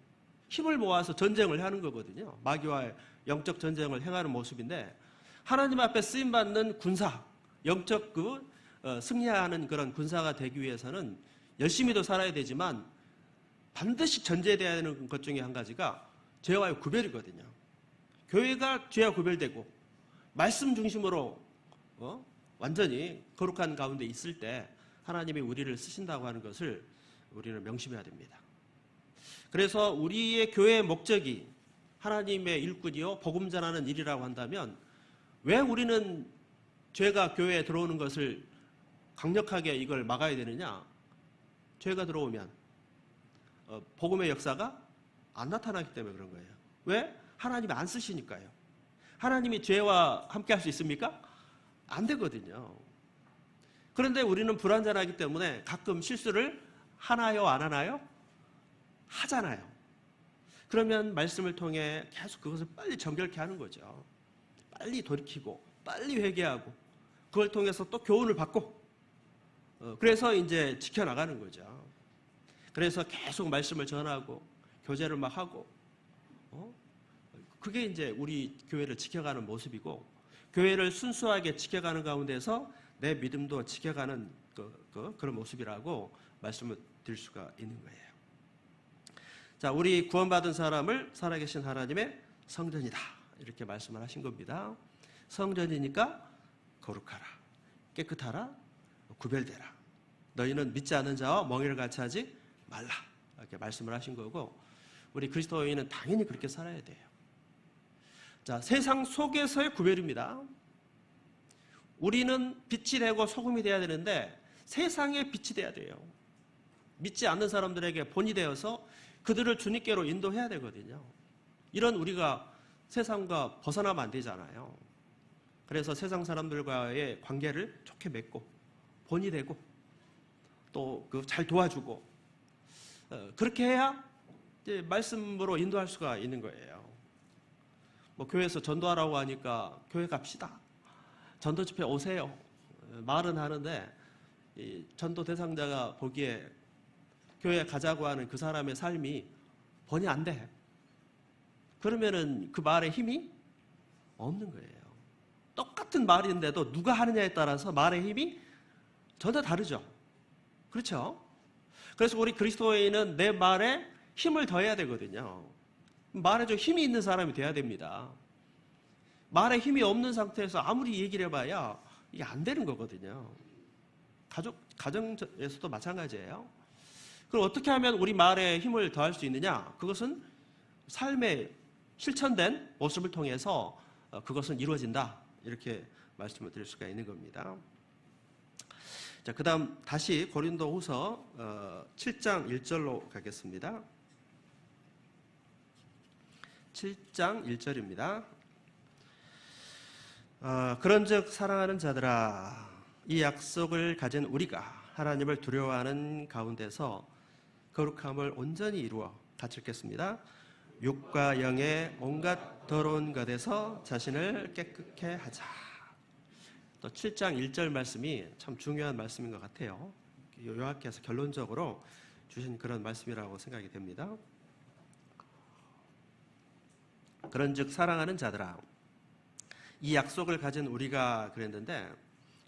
힘을 모아서 전쟁을 하는 거거든요. 마귀와의 영적 전쟁을 행하는 모습인데 하나님 앞에 쓰임받는 군사, 영적 승리하는 그런 군사가 되기 위해서는 열심히도 살아야 되지만 반드시 전제되어야 되는 것 중에 한 가지가 죄와의 구별이거든요. 교회가 죄와 구별되고 말씀 중심으로 완전히 거룩한 가운데 있을 때 하나님이 우리를 쓰신다고 하는 것을 우리는 명심해야 됩니다. 그래서 우리의 교회의 목적이 하나님의 일꾼이요 복음 전하는 일이라고 한다면 왜 우리는 죄가 교회에 들어오는 것을 강력하게 이걸 막아야 되느냐? 죄가 들어오면 복음의 역사가 안 나타나기 때문에 그런 거예요. 왜? 하나님이 안 쓰시니까요. 하나님이 죄와 함께 할 수 있습니까? 안 되거든요. 그런데 우리는 불완전하기 때문에 가끔 실수를 하나요, 안 하나요? 하잖아요. 그러면 말씀을 통해 계속 그것을 빨리 정결케 하는 거죠. 빨리 돌이키고 빨리 회개하고 그걸 통해서 또 교훈을 받고 그래서 이제 지켜나가는 거죠. 그래서 계속 말씀을 전하고 교제를 막 하고 그게 이제 우리 교회를 지켜가는 모습이고 교회를 순수하게 지켜가는 가운데서 내 믿음도 지켜가는 그런 모습이라고 말씀을 드릴 수가 있는 거예요. 자, 우리 구원받은 사람을 살아계신 하나님의 성전이다 이렇게 말씀을 하신 겁니다. 성전이니까 거룩하라, 깨끗하라, 구별되라. 너희는 믿지 않는 자와 멍에를 같이 하지 말라 이렇게 말씀을 하신 거고 우리 그리스도인은 당연히 그렇게 살아야 돼요. 자, 세상 속에서의 구별입니다. 우리는 빛이 되고 소금이 돼야 되는데 세상의 빛이 돼야 돼요. 믿지 않는 사람들에게 본이 되어서 그들을 주님께로 인도해야 되거든요. 이런 우리가 세상과 벗어나면 안 되잖아요. 그래서 세상 사람들과의 관계를 좋게 맺고 본이 되고 또 잘 도와주고 그렇게 해야 이제 말씀으로 인도할 수가 있는 거예요. 뭐 교회에서 전도하라고 하니까 교회 갑시다. 전도 집회 오세요. 말은 하는데 이 전도 대상자가 보기에 교회 가자고 하는 그 사람의 삶이 번이 안 돼. 그러면은 그 말에 힘이 없는 거예요. 똑같은 말인데도 누가 하느냐에 따라서 말의 힘이 전혀 다르죠. 그렇죠? 그래서 우리 그리스도인은 내 말에 힘을 더해야 되거든요. 말에 좀 힘이 있는 사람이 돼야 됩니다. 말에 힘이 없는 상태에서 아무리 얘기를 해봐야 이게 안 되는 거거든요. 가정에서도 마찬가지예요. 그럼 어떻게 하면 우리 말에 힘을 더할 수 있느냐? 그것은 삶에 실천된 모습을 통해서 그것은 이루어진다. 이렇게 말씀을 드릴 수가 있는 겁니다. 자, 그 다음 다시 고린도후서 7장 1절로 가겠습니다. 7장 1절입니다. 그런즉 사랑하는 자들아 이 약속을 가진 우리가 하나님을 두려워하는 가운데서 거룩함을 온전히 이루어 같이 읽겠습니다. 육과 영의 온갖 더러운 것에서 자신을 깨끗게 하자. 또 7장 1절 말씀이 참 중요한 말씀인 것 같아요. 요약해서 결론적으로 주신 그런 말씀이라고 생각이 됩니다. 그런즉 사랑하는 자들아 이 약속을 가진 우리가 그랬는데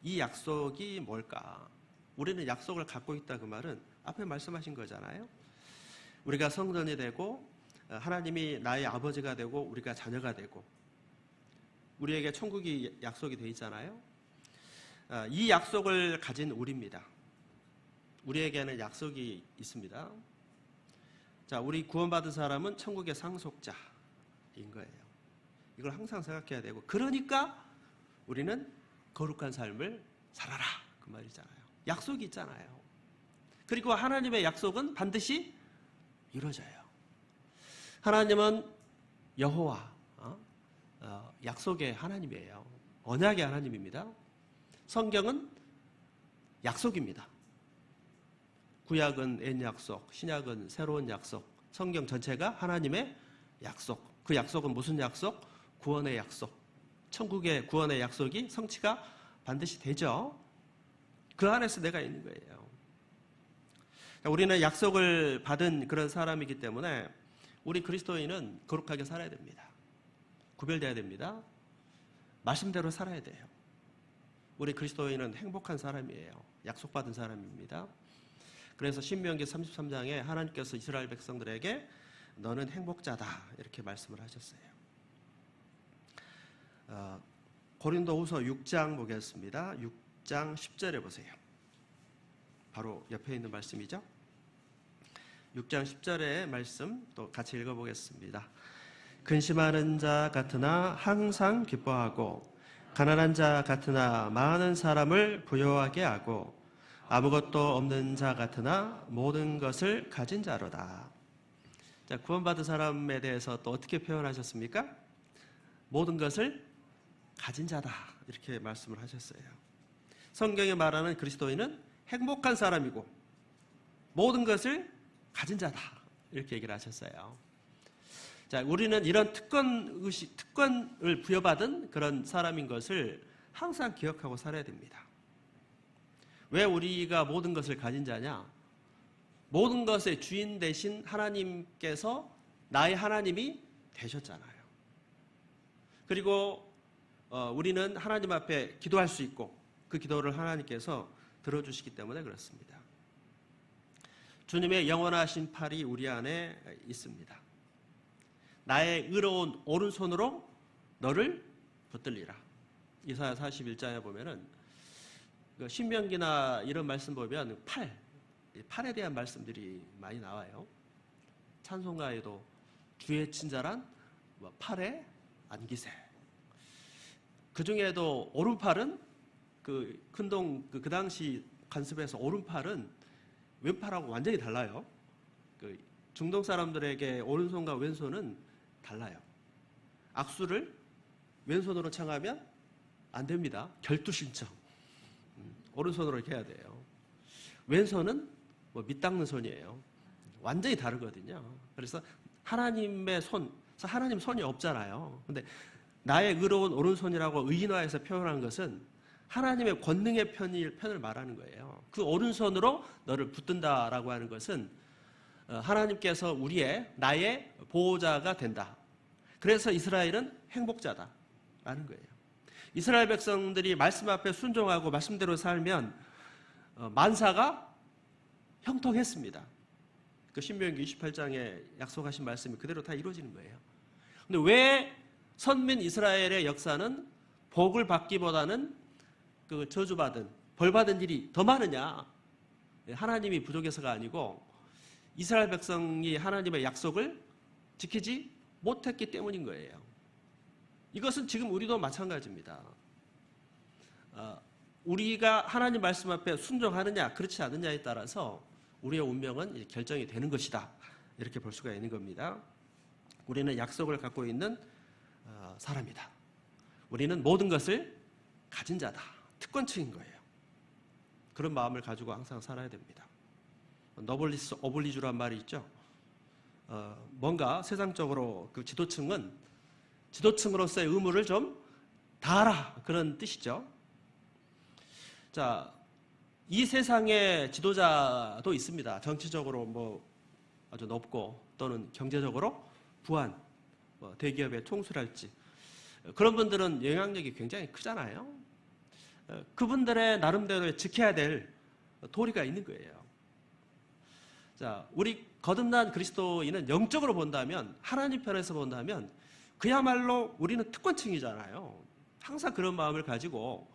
이 약속이 뭘까? 우리는 약속을 갖고 있다 그 말은 앞에 말씀하신 거잖아요. 우리가 성전이 되고 하나님이 나의 아버지가 되고 우리가 자녀가 되고 우리에게 천국이 약속이 돼 있잖아요. 이 약속을 가진 우리입니다. 우리에게는 약속이 있습니다. 자, 우리 구원받은 사람은 천국의 상속자인 거예요. 이걸 항상 생각해야 되고 그러니까 우리는 거룩한 삶을 살아라 그 말이잖아요. 약속이 있잖아요. 그리고 하나님의 약속은 반드시 이루어져요. 하나님은 여호와 약속의 하나님이에요. 언약의 하나님입니다. 성경은 약속입니다. 구약은 옛 약속, 신약은 새로운 약속, 성경 전체가 하나님의 약속. 그 약속은 무슨 약속? 구원의 약속. 천국의 구원의 약속이 성취가 반드시 되죠. 그 안에서 내가 있는 거예요. 우리는 약속을 받은 그런 사람이기 때문에 우리 그리스도인은 거룩하게 살아야 됩니다. 구별돼야 됩니다. 말씀대로 살아야 돼요. 우리 그리스도인은 행복한 사람이에요. 약속받은 사람입니다. 그래서 신명기 33장에 하나님께서 이스라엘 백성들에게 너는 행복자다 이렇게 말씀을 하셨어요. 고린도후서 6장 보겠습니다. 6장 10절에 보세요. 바로 옆에 있는 말씀이죠. 6장 10절의 말씀 또 같이 읽어보겠습니다. 근심하는 자 같으나 항상 기뻐하고 가난한 자 같으나 많은 사람을 부요하게 하고 아무것도 없는 자 같으나 모든 것을 가진 자로다. 자, 구원받은 사람에 대해서 또 어떻게 표현하셨습니까? 모든 것을 가진 자다 이렇게 말씀을 하셨어요. 성경에 말하는 그리스도인은 행복한 사람이고 모든 것을 가진 자다 이렇게 얘기를 하셨어요. 자, 우리는 이런 특권을 부여받은 그런 사람인 것을 항상 기억하고 살아야 됩니다. 왜 우리가 모든 것을 가진 자냐? 모든 것의 주인 되신 하나님께서 나의 하나님이 되셨잖아요. 그리고 우리는 하나님 앞에 기도할 수 있고 그 기도를 하나님께서 들어주시기 때문에 그렇습니다. 주님의 영원하신 팔이 우리 안에 있습니다. 나의 의로운 오른손으로 너를 붙들리라. 이사야 41장에 보면은 신명기나 이런 말씀 보면 팔에 대한 말씀들이 많이 나와요. 찬송가에도 주의 친절한 팔에 안기세. 그 중에도 오른팔은 그 당시 관습에서 오른팔은 왼팔하고 완전히 달라요. 그 중동 사람들에게 오른손과 왼손은 달라요. 악수를 왼손으로 청하면 안 됩니다. 결투신청. 오른손으로 이렇게 해야 돼요. 왼손은 밑닦는 손이에요. 완전히 다르거든요. 그래서 하나님의 하나님 손이 없잖아요. 근데 나의 의로운 오른손이라고 의인화해서 표현한 것은 하나님의 권능의 편을 말하는 거예요. 그 오른손으로 너를 붙든다라고 하는 것은 하나님께서 나의 보호자가 된다. 그래서 이스라엘은 행복자다라는 거예요. 이스라엘 백성들이 말씀 앞에 순종하고 말씀대로 살면 만사가 형통했습니다. 그 신명기 28장에 약속하신 말씀이 그대로 다 이루어지는 거예요. 근데 왜 선민 이스라엘의 역사는 복을 받기보다는 그 저주받은 벌받은 일이 더 많으냐? 하나님이 부족해서가 아니고 이스라엘 백성이 하나님의 약속을 지키지 못했기 때문인 거예요. 이것은 지금 우리도 마찬가지입니다. 우리가 하나님 말씀 앞에 순종하느냐 그렇지 않느냐에 따라서 우리의 운명은 결정이 되는 것이다. 이렇게 볼 수가 있는 겁니다. 우리는 약속을 갖고 있는 사람이다. 우리는 모든 것을 가진 자다. 특권층인 거예요. 그런 마음을 가지고 항상 살아야 됩니다. 너블리스 오블리주란 말이 있죠. 뭔가 세상적으로 그 지도층으로서의 의무를 좀 다하라 그런 뜻이죠. 자, 이 세상의 지도자도 있습니다. 정치적으로 아주 높고 또는 경제적으로 부한 대기업의 총수랄지 그런 분들은 영향력이 굉장히 크잖아요. 그분들의 나름대로 지켜야 될 도리가 있는 거예요. 자, 우리 거듭난 그리스도인은 영적으로 본다면 하나님 편에서 본다면 그야말로 우리는 특권층이잖아요. 항상 그런 마음을 가지고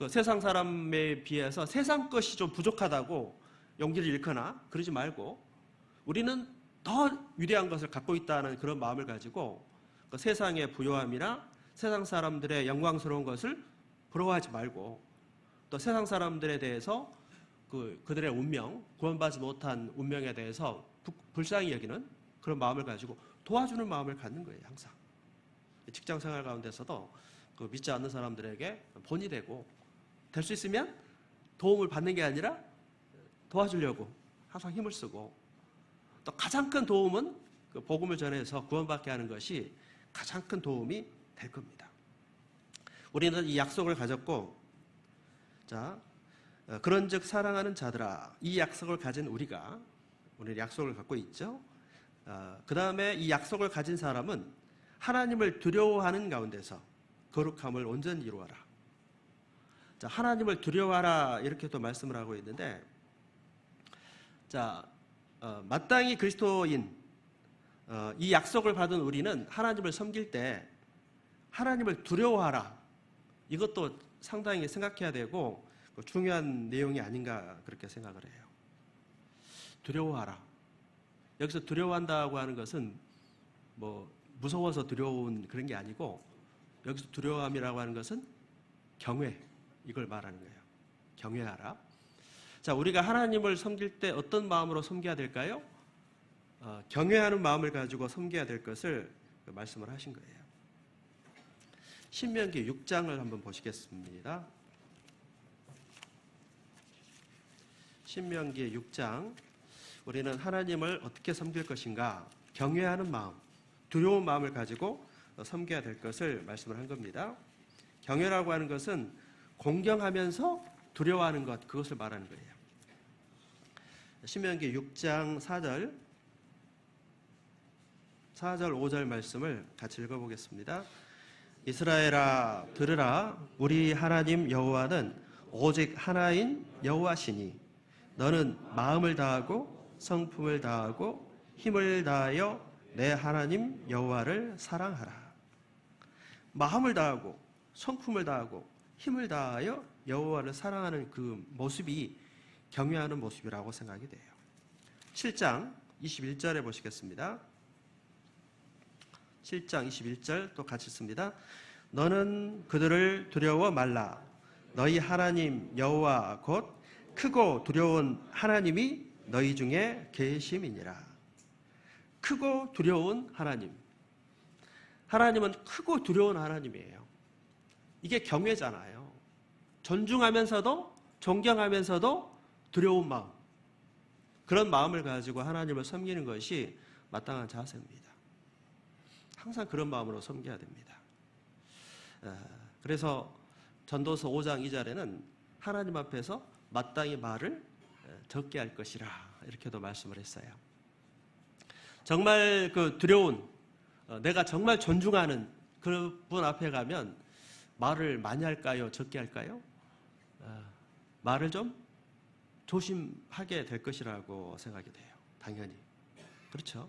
세상 사람에 비해서 세상 것이 좀 부족하다고 용기를 잃거나 그러지 말고 우리는 더 위대한 것을 갖고 있다는 그런 마음을 가지고 세상의 부요함이나 세상 사람들의 영광스러운 것을 부러워하지 말고 또 세상 사람들에 대해서 그들의 운명, 구원받지 못한 운명에 대해서 불쌍히 여기는 그런 마음을 가지고 도와주는 마음을 갖는 거예요. 항상. 직장 생활 가운데서도 그 믿지 않는 사람들에게 본이 되고, 될 수 있으면 도움을 받는 게 아니라 도와주려고 항상 힘을 쓰고, 또 가장 큰 도움은 그 복음을 전해서 구원받게 하는 것이 가장 큰 도움이 될 겁니다. 우리는 이 약속을 가졌고, 자, 그런즉 사랑하는 자들아, 이 약속을 가진 우리는 약속을 갖고 있죠. 그 다음에 이 약속을 가진 사람은 하나님을 두려워하는 가운데서 거룩함을 온전히 이루어라. 자, 하나님을 두려워하라 이렇게 또 말씀을 하고 있는데, 자, 마땅히 그리스도인 이 약속을 받은 우리는 하나님을 섬길 때 하나님을 두려워하라. 이것도 상당히 생각해야 되고 중요한 내용이 아닌가 그렇게 생각을 해요. 두려워하라. 여기서 두려워한다고 하는 것은 뭐 무서워서 두려운 그런 게 아니고, 여기서 두려워함이라고 하는 것은 경외, 이걸 말하는 거예요. 경외하라. 자, 우리가 하나님을 섬길 때 어떤 마음으로 섬겨야 될까요? 경외하는 마음을 가지고 섬겨야 될 것을 말씀을 하신 거예요. 신명기 6장을 한번 보시겠습니다. 신명기 6장, 우리는 하나님을 어떻게 섬길 것인가? 경외하는 마음, 두려운 마음을 가지고 섬겨야 될 것을 말씀을 한 겁니다. 경외라고 하는 것은 공경하면서 두려워하는 것, 그것을 말하는 거예요. 신명기 6장 4절 5절 말씀을 같이 읽어보겠습니다. 이스라엘아 들으라, 우리 하나님 여호와는 오직 하나인 여호와시니 너는 마음을 다하고 성품을 다하고 힘을 다하여 내 하나님 여호와를 사랑하라. 마음을 다하고 성품을 다하고 힘을 다하여 여호와를 사랑하는 그 모습이 경외하는 모습이라고 생각이 돼요. 7장 21절에 보시겠습니다. 7장 21절 또 같이 씁니다. 너는 그들을 두려워 말라. 너희 하나님 여호와 곧 크고 두려운 하나님이 너희 중에 계심이니라. 크고 두려운 하나님. 하나님은 크고 두려운 하나님이에요. 이게 경외잖아요. 존중하면서도 존경하면서도 두려운 마음. 그런 마음을 가지고 하나님을 섬기는 것이 마땅한 자세입니다. 항상 그런 마음으로 섬겨야 됩니다. 그래서 전도서 5장 2절에는 하나님 앞에서 마땅히 말을 적게 할 것이라 이렇게도 말씀을 했어요. 정말 그 두려운, 내가 정말 존중하는 그분 앞에 가면 말을 많이 할까요? 적게 할까요? 말을 좀 조심하게 될 것이라고 생각이 돼요. 당연히. 그렇죠?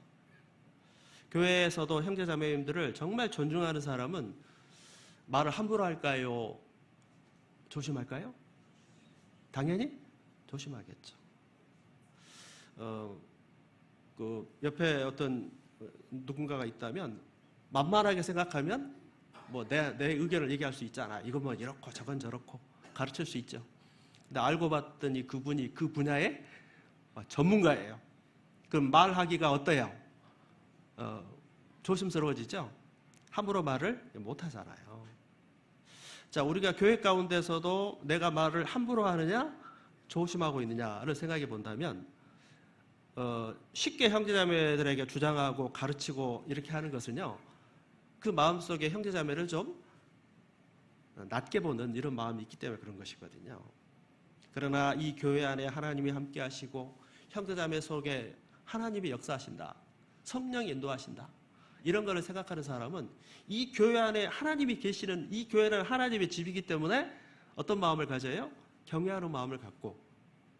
교회에서도 형제자매님들을 정말 존중하는 사람은 말을 함부로 할까요? 조심할까요? 당연히 조심하겠죠. 그 옆에 어떤 누군가가 있다면 만만하게 생각하면 뭐 내 의견을 얘기할 수 있잖아. 이거 뭐 이렇고 저건 저렇고 가르칠 수 있죠. 근데 알고 봤더니 그분이 그 분야의 전문가예요. 그럼 말하기가 어때요? 조심스러워지죠? 함부로 말을 못 하잖아요. 자, 우리가 교회 가운데서도 내가 말을 함부로 하느냐, 조심하고 있느냐를 생각해 본다면, 쉽게 형제자매들에게 주장하고 가르치고 이렇게 하는 것은요, 그 마음속에 형제자매를 좀 낮게 보는 이런 마음이 있기 때문에 그런 것이거든요. 그러나 이 교회 안에 하나님이 함께 하시고 형제자매 속에 하나님이 역사하신다, 성령이 인도하신다, 이런 거를 생각하는 사람은 이 교회 안에 하나님이 계시는, 이 교회는 하나님의 집이기 때문에 어떤 마음을 가져요? 경외하는 마음을 갖고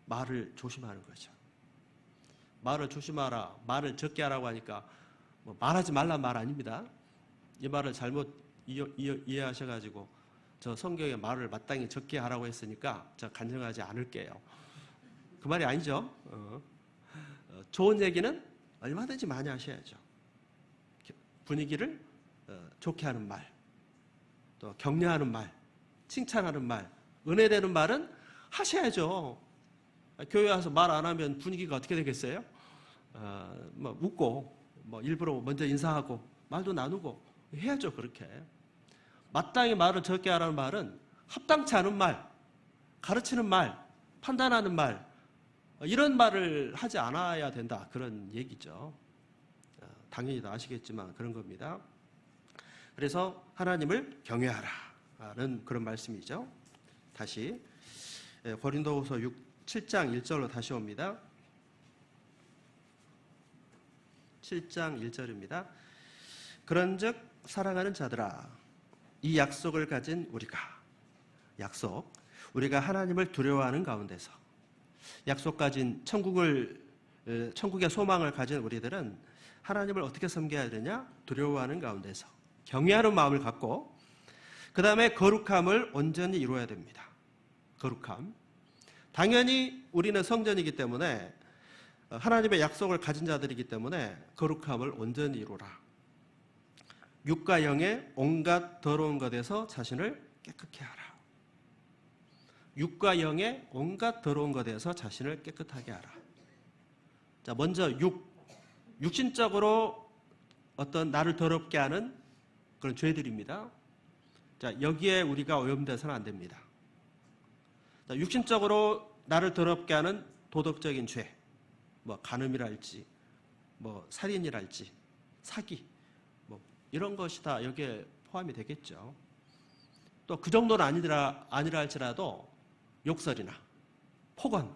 말을 조심하는 거죠. 말을 조심하라, 말을 적게 하라고 하니까 뭐 말하지 말란 말 아닙니다. 이 말을 잘못 이해하셔가지고 저 성경에 말을 마땅히 적게 하라고 했으니까 저 간증하지 않을게요. 그 말이 아니죠. 좋은 얘기는 얼마든지 많이 하셔야죠. 분위기를 좋게 하는 말, 또 격려하는 말, 칭찬하는 말, 은혜되는 말은 하셔야죠. 교회 와서 말 안 하면 분위기가 어떻게 되겠어요? 뭐 웃고, 뭐 일부러 먼저 인사하고 말도 나누고 해야죠, 그렇게. 마땅히 말을 적게 하라는 말은 합당치 않은 말, 가르치는 말, 판단하는 말, 이런 말을 하지 않아야 된다, 그런 얘기죠. 당연히 다 아시겠지만 그런 겁니다. 그래서 하나님을 경외하라는 그런 말씀이죠. 다시 고린도후서 7장 1절로 다시 옵니다. 7장 1절입니다. 그런즉 사랑하는 자들아, 이 약속을 가진 우리가 하나님을 두려워하는 가운데서, 약속 가진 천국의 소망을 가진 우리들은 하나님을 어떻게 섬겨야 되냐? 두려워하는 가운데서 경외하는 마음을 갖고, 그 다음에 거룩함을 온전히 이루어야 됩니다. 거룩함. 당연히 우리는 성전이기 때문에, 하나님의 약속을 가진 자들이기 때문에 거룩함을 온전히 이루라. 육과 영의 온갖 더러운 것에서 자신을 깨끗게 하라. 육과 영의 온갖 더러운 것에서 자신을 깨끗하게 하라. 자, 먼저 육신적으로 어떤 나를 더럽게 하는 그런 죄들입니다. 자, 여기에 우리가 오염돼서는 안 됩니다. 자, 육신적으로 나를 더럽게 하는 도덕적인 죄, 뭐 간음이랄지, 뭐 살인이랄지, 사기, 뭐 이런 것이 다 여기에 포함이 되겠죠. 또 그 정도는 아니라 할지라도 욕설이나 폭언,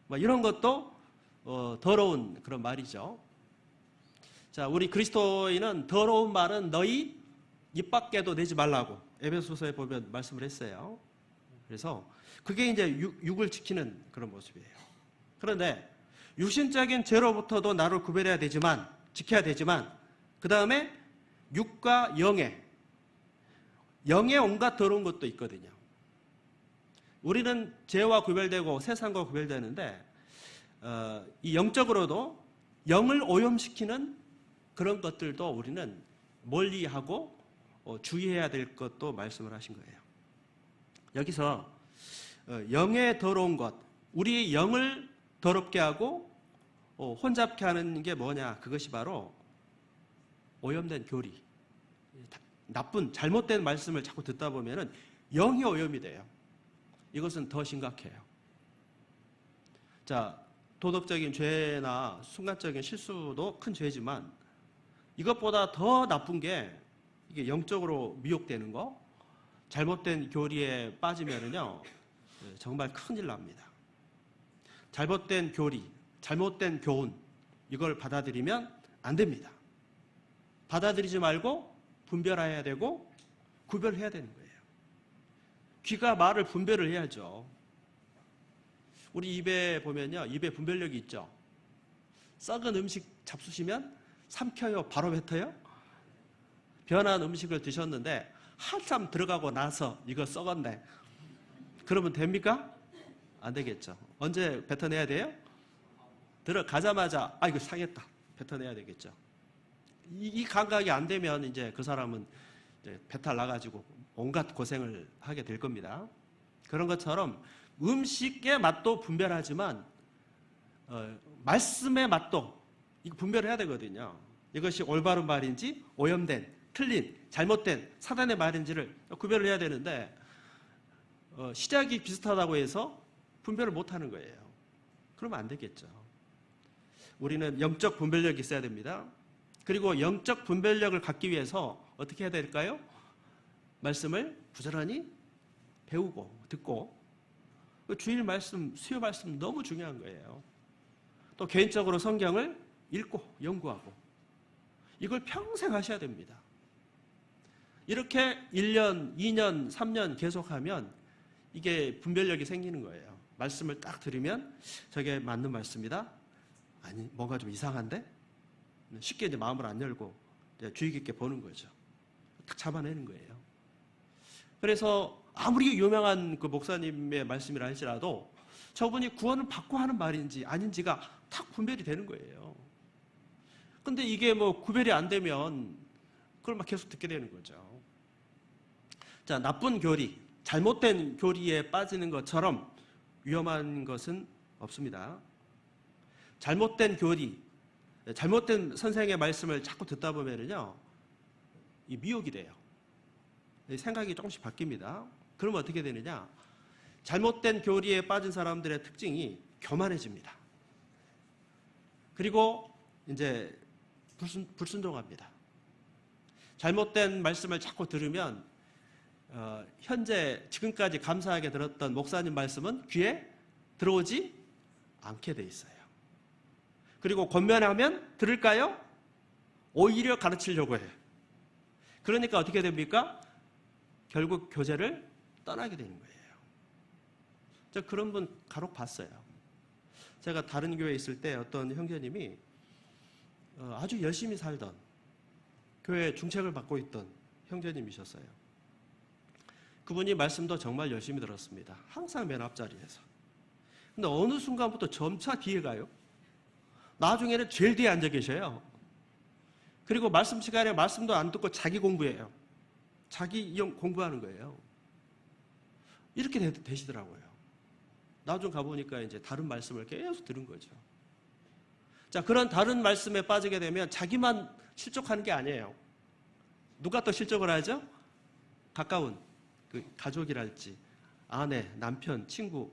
뭐 이런 것도 더러운 그런 말이죠. 자, 우리 그리스도인은 더러운 말은 너희 입 밖에도 내지 말라고 에베소서에 보면 말씀을 했어요. 그래서 그게 이제 육을 지키는 그런 모습이에요. 그런데 육신적인 죄로부터도 나를 지켜야 되지만, 그 다음에 육과 영의 온갖 더러운 것도 있거든요. 우리는 죄와 구별되고 세상과 구별되는데, 이 영적으로도 영을 오염시키는 그런 것들도 우리는 멀리하고 주의해야 될 것도 말씀을 하신 거예요. 여기서 영의 더러운 것, 우리 영을 더럽게 하고 혼잡케 하는 게 뭐냐? 그것이 바로 오염된 교리, 나쁜 잘못된 말씀을 자꾸 듣다 보면은 영이 오염이 돼요. 이것은 더 심각해요. 자, 도덕적인 죄나 순간적인 실수도 큰 죄지만 이것보다 더 나쁜 게 이게 영적으로 미혹되는 거, 잘못된 교리에 빠지면은요 정말 큰일 납니다. 잘못된 교리, 잘못된 교훈, 이걸 받아들이면 안 됩니다. 받아들이지 말고 분별해야 되고 구별해야 되는 거예요. 귀가 말을 분별을 해야죠. 우리 입에 보면요, 입에 분별력이 있죠. 썩은 음식 잡수시면 삼켜요, 바로 뱉어요? 변한 음식을 드셨는데 한참 들어가고 나서 이거 썩었네, 그러면 됩니까? 안 되겠죠. 언제 뱉어내야 돼요? 들어가자마자 이거 상했다, 뱉어내야 되겠죠. 이 감각이 안 되면 이제 그 사람은 이제 배탈 나가지고 온갖 고생을 하게 될 겁니다. 그런 것처럼 음식의 맛도 분별하지만 말씀의 맛도 이거 분별해야 되거든요. 이것이 올바른 말인지 오염된, 틀린, 잘못된 사단의 말인지를 구별을 해야 되는데 시작이 비슷하다고 해서 분별을 못하는 거예요. 그러면 안 되겠죠. 우리는 영적 분별력이 있어야 됩니다. 그리고 영적 분별력을 갖기 위해서 어떻게 해야 될까요? 말씀을 부지런히 배우고 듣고, 주일 말씀, 수요 말씀 너무 중요한 거예요. 또 개인적으로 성경을 읽고 연구하고, 이걸 평생 하셔야 됩니다. 이렇게 1년, 2년, 3년 계속하면 이게 분별력이 생기는 거예요. 말씀을 딱 들으면 저게 맞는 말씀이다, 아니 뭔가 좀 이상한데, 쉽게 이제 마음을 안 열고 이제 주의 깊게 보는 거죠. 딱 잡아내는 거예요. 그래서 아무리 유명한 그 목사님의 말씀이라 할지라도 저분이 구원을 받고 하는 말인지 아닌지가 딱 분별이 되는 거예요. 근데 이게 뭐 구별이 안 되면 그걸 막 계속 듣게 되는 거죠. 자, 나쁜 교리, 잘못된 교리에 빠지는 것처럼 위험한 것은 없습니다. 잘못된 교리, 잘못된 선생의 말씀을 자꾸 듣다 보면은요, 이 미혹이 돼요. 생각이 조금씩 바뀝니다. 그러면 어떻게 되느냐? 잘못된 교리에 빠진 사람들의 특징이 교만해집니다. 그리고 이제 불순종합니다. 잘못된 말씀을 자꾸 들으면 현재 지금까지 감사하게 들었던 목사님 말씀은 귀에 들어오지 않게 돼 있어요. 그리고 권면하면 들을까요? 오히려 가르치려고 해요. 그러니까 어떻게 됩니까? 결국 교제를 떠나게 되는 거예요. 저 그런 분 간혹 봤어요. 제가 다른 교회에 있을 때 어떤 형제님이 아주 열심히 살던 교회 중책을 받고 있던 형제님이셨어요. 그분이 말씀도 정말 열심히 들었습니다. 항상 맨 앞자리에서. 근데 어느 순간부터 점차 뒤에 가요. 나중에는 제일 뒤에 앉아 계셔요. 그리고 말씀 시간에 말씀도 안 듣고 자기 공부해요. 자기 공부하는 거예요. 이렇게 되시더라고요. 나중 가보니까 이제 다른 말씀을 계속 들은 거죠. 자, 그런 다른 말씀에 빠지게 되면 자기만 실족하는 게 아니에요. 누가 또 실족을 하죠? 가까운 그 가족이랄지 아내, 남편, 친구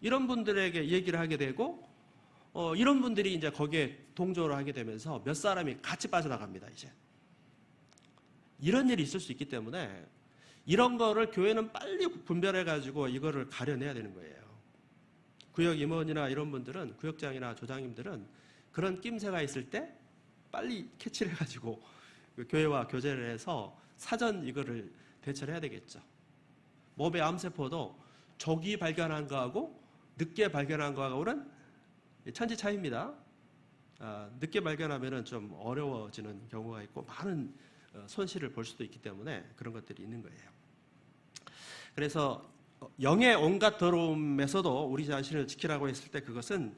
이런 분들에게 얘기를 하게 되고 이런 분들이 이제 거기에 동조를 하게 되면서 몇 사람이 같이 빠져나갑니다. 이제 이런 일이 있을 수 있기 때문에 이런 거를 교회는 빨리 분별해가지고 이거를 가려내야 되는 거예요. 구역 임원이나 이런 분들은, 구역장이나 조장님들은 그런 낌새가 있을 때 빨리 캐치를 해가지고 교회와 교제를 해서 사전 이거를 대처를 해야 되겠죠. 몸의 암세포도 조기 발견한 거하고 늦게 발견한 거하고는 천지 차이입니다. 늦게 발견하면 좀 어려워지는 경우가 있고 많은 손실을 볼 수도 있기 때문에 그런 것들이 있는 거예요. 그래서 영의 온갖 더러움에서도 우리 자신을 지키라고 했을 때 그것은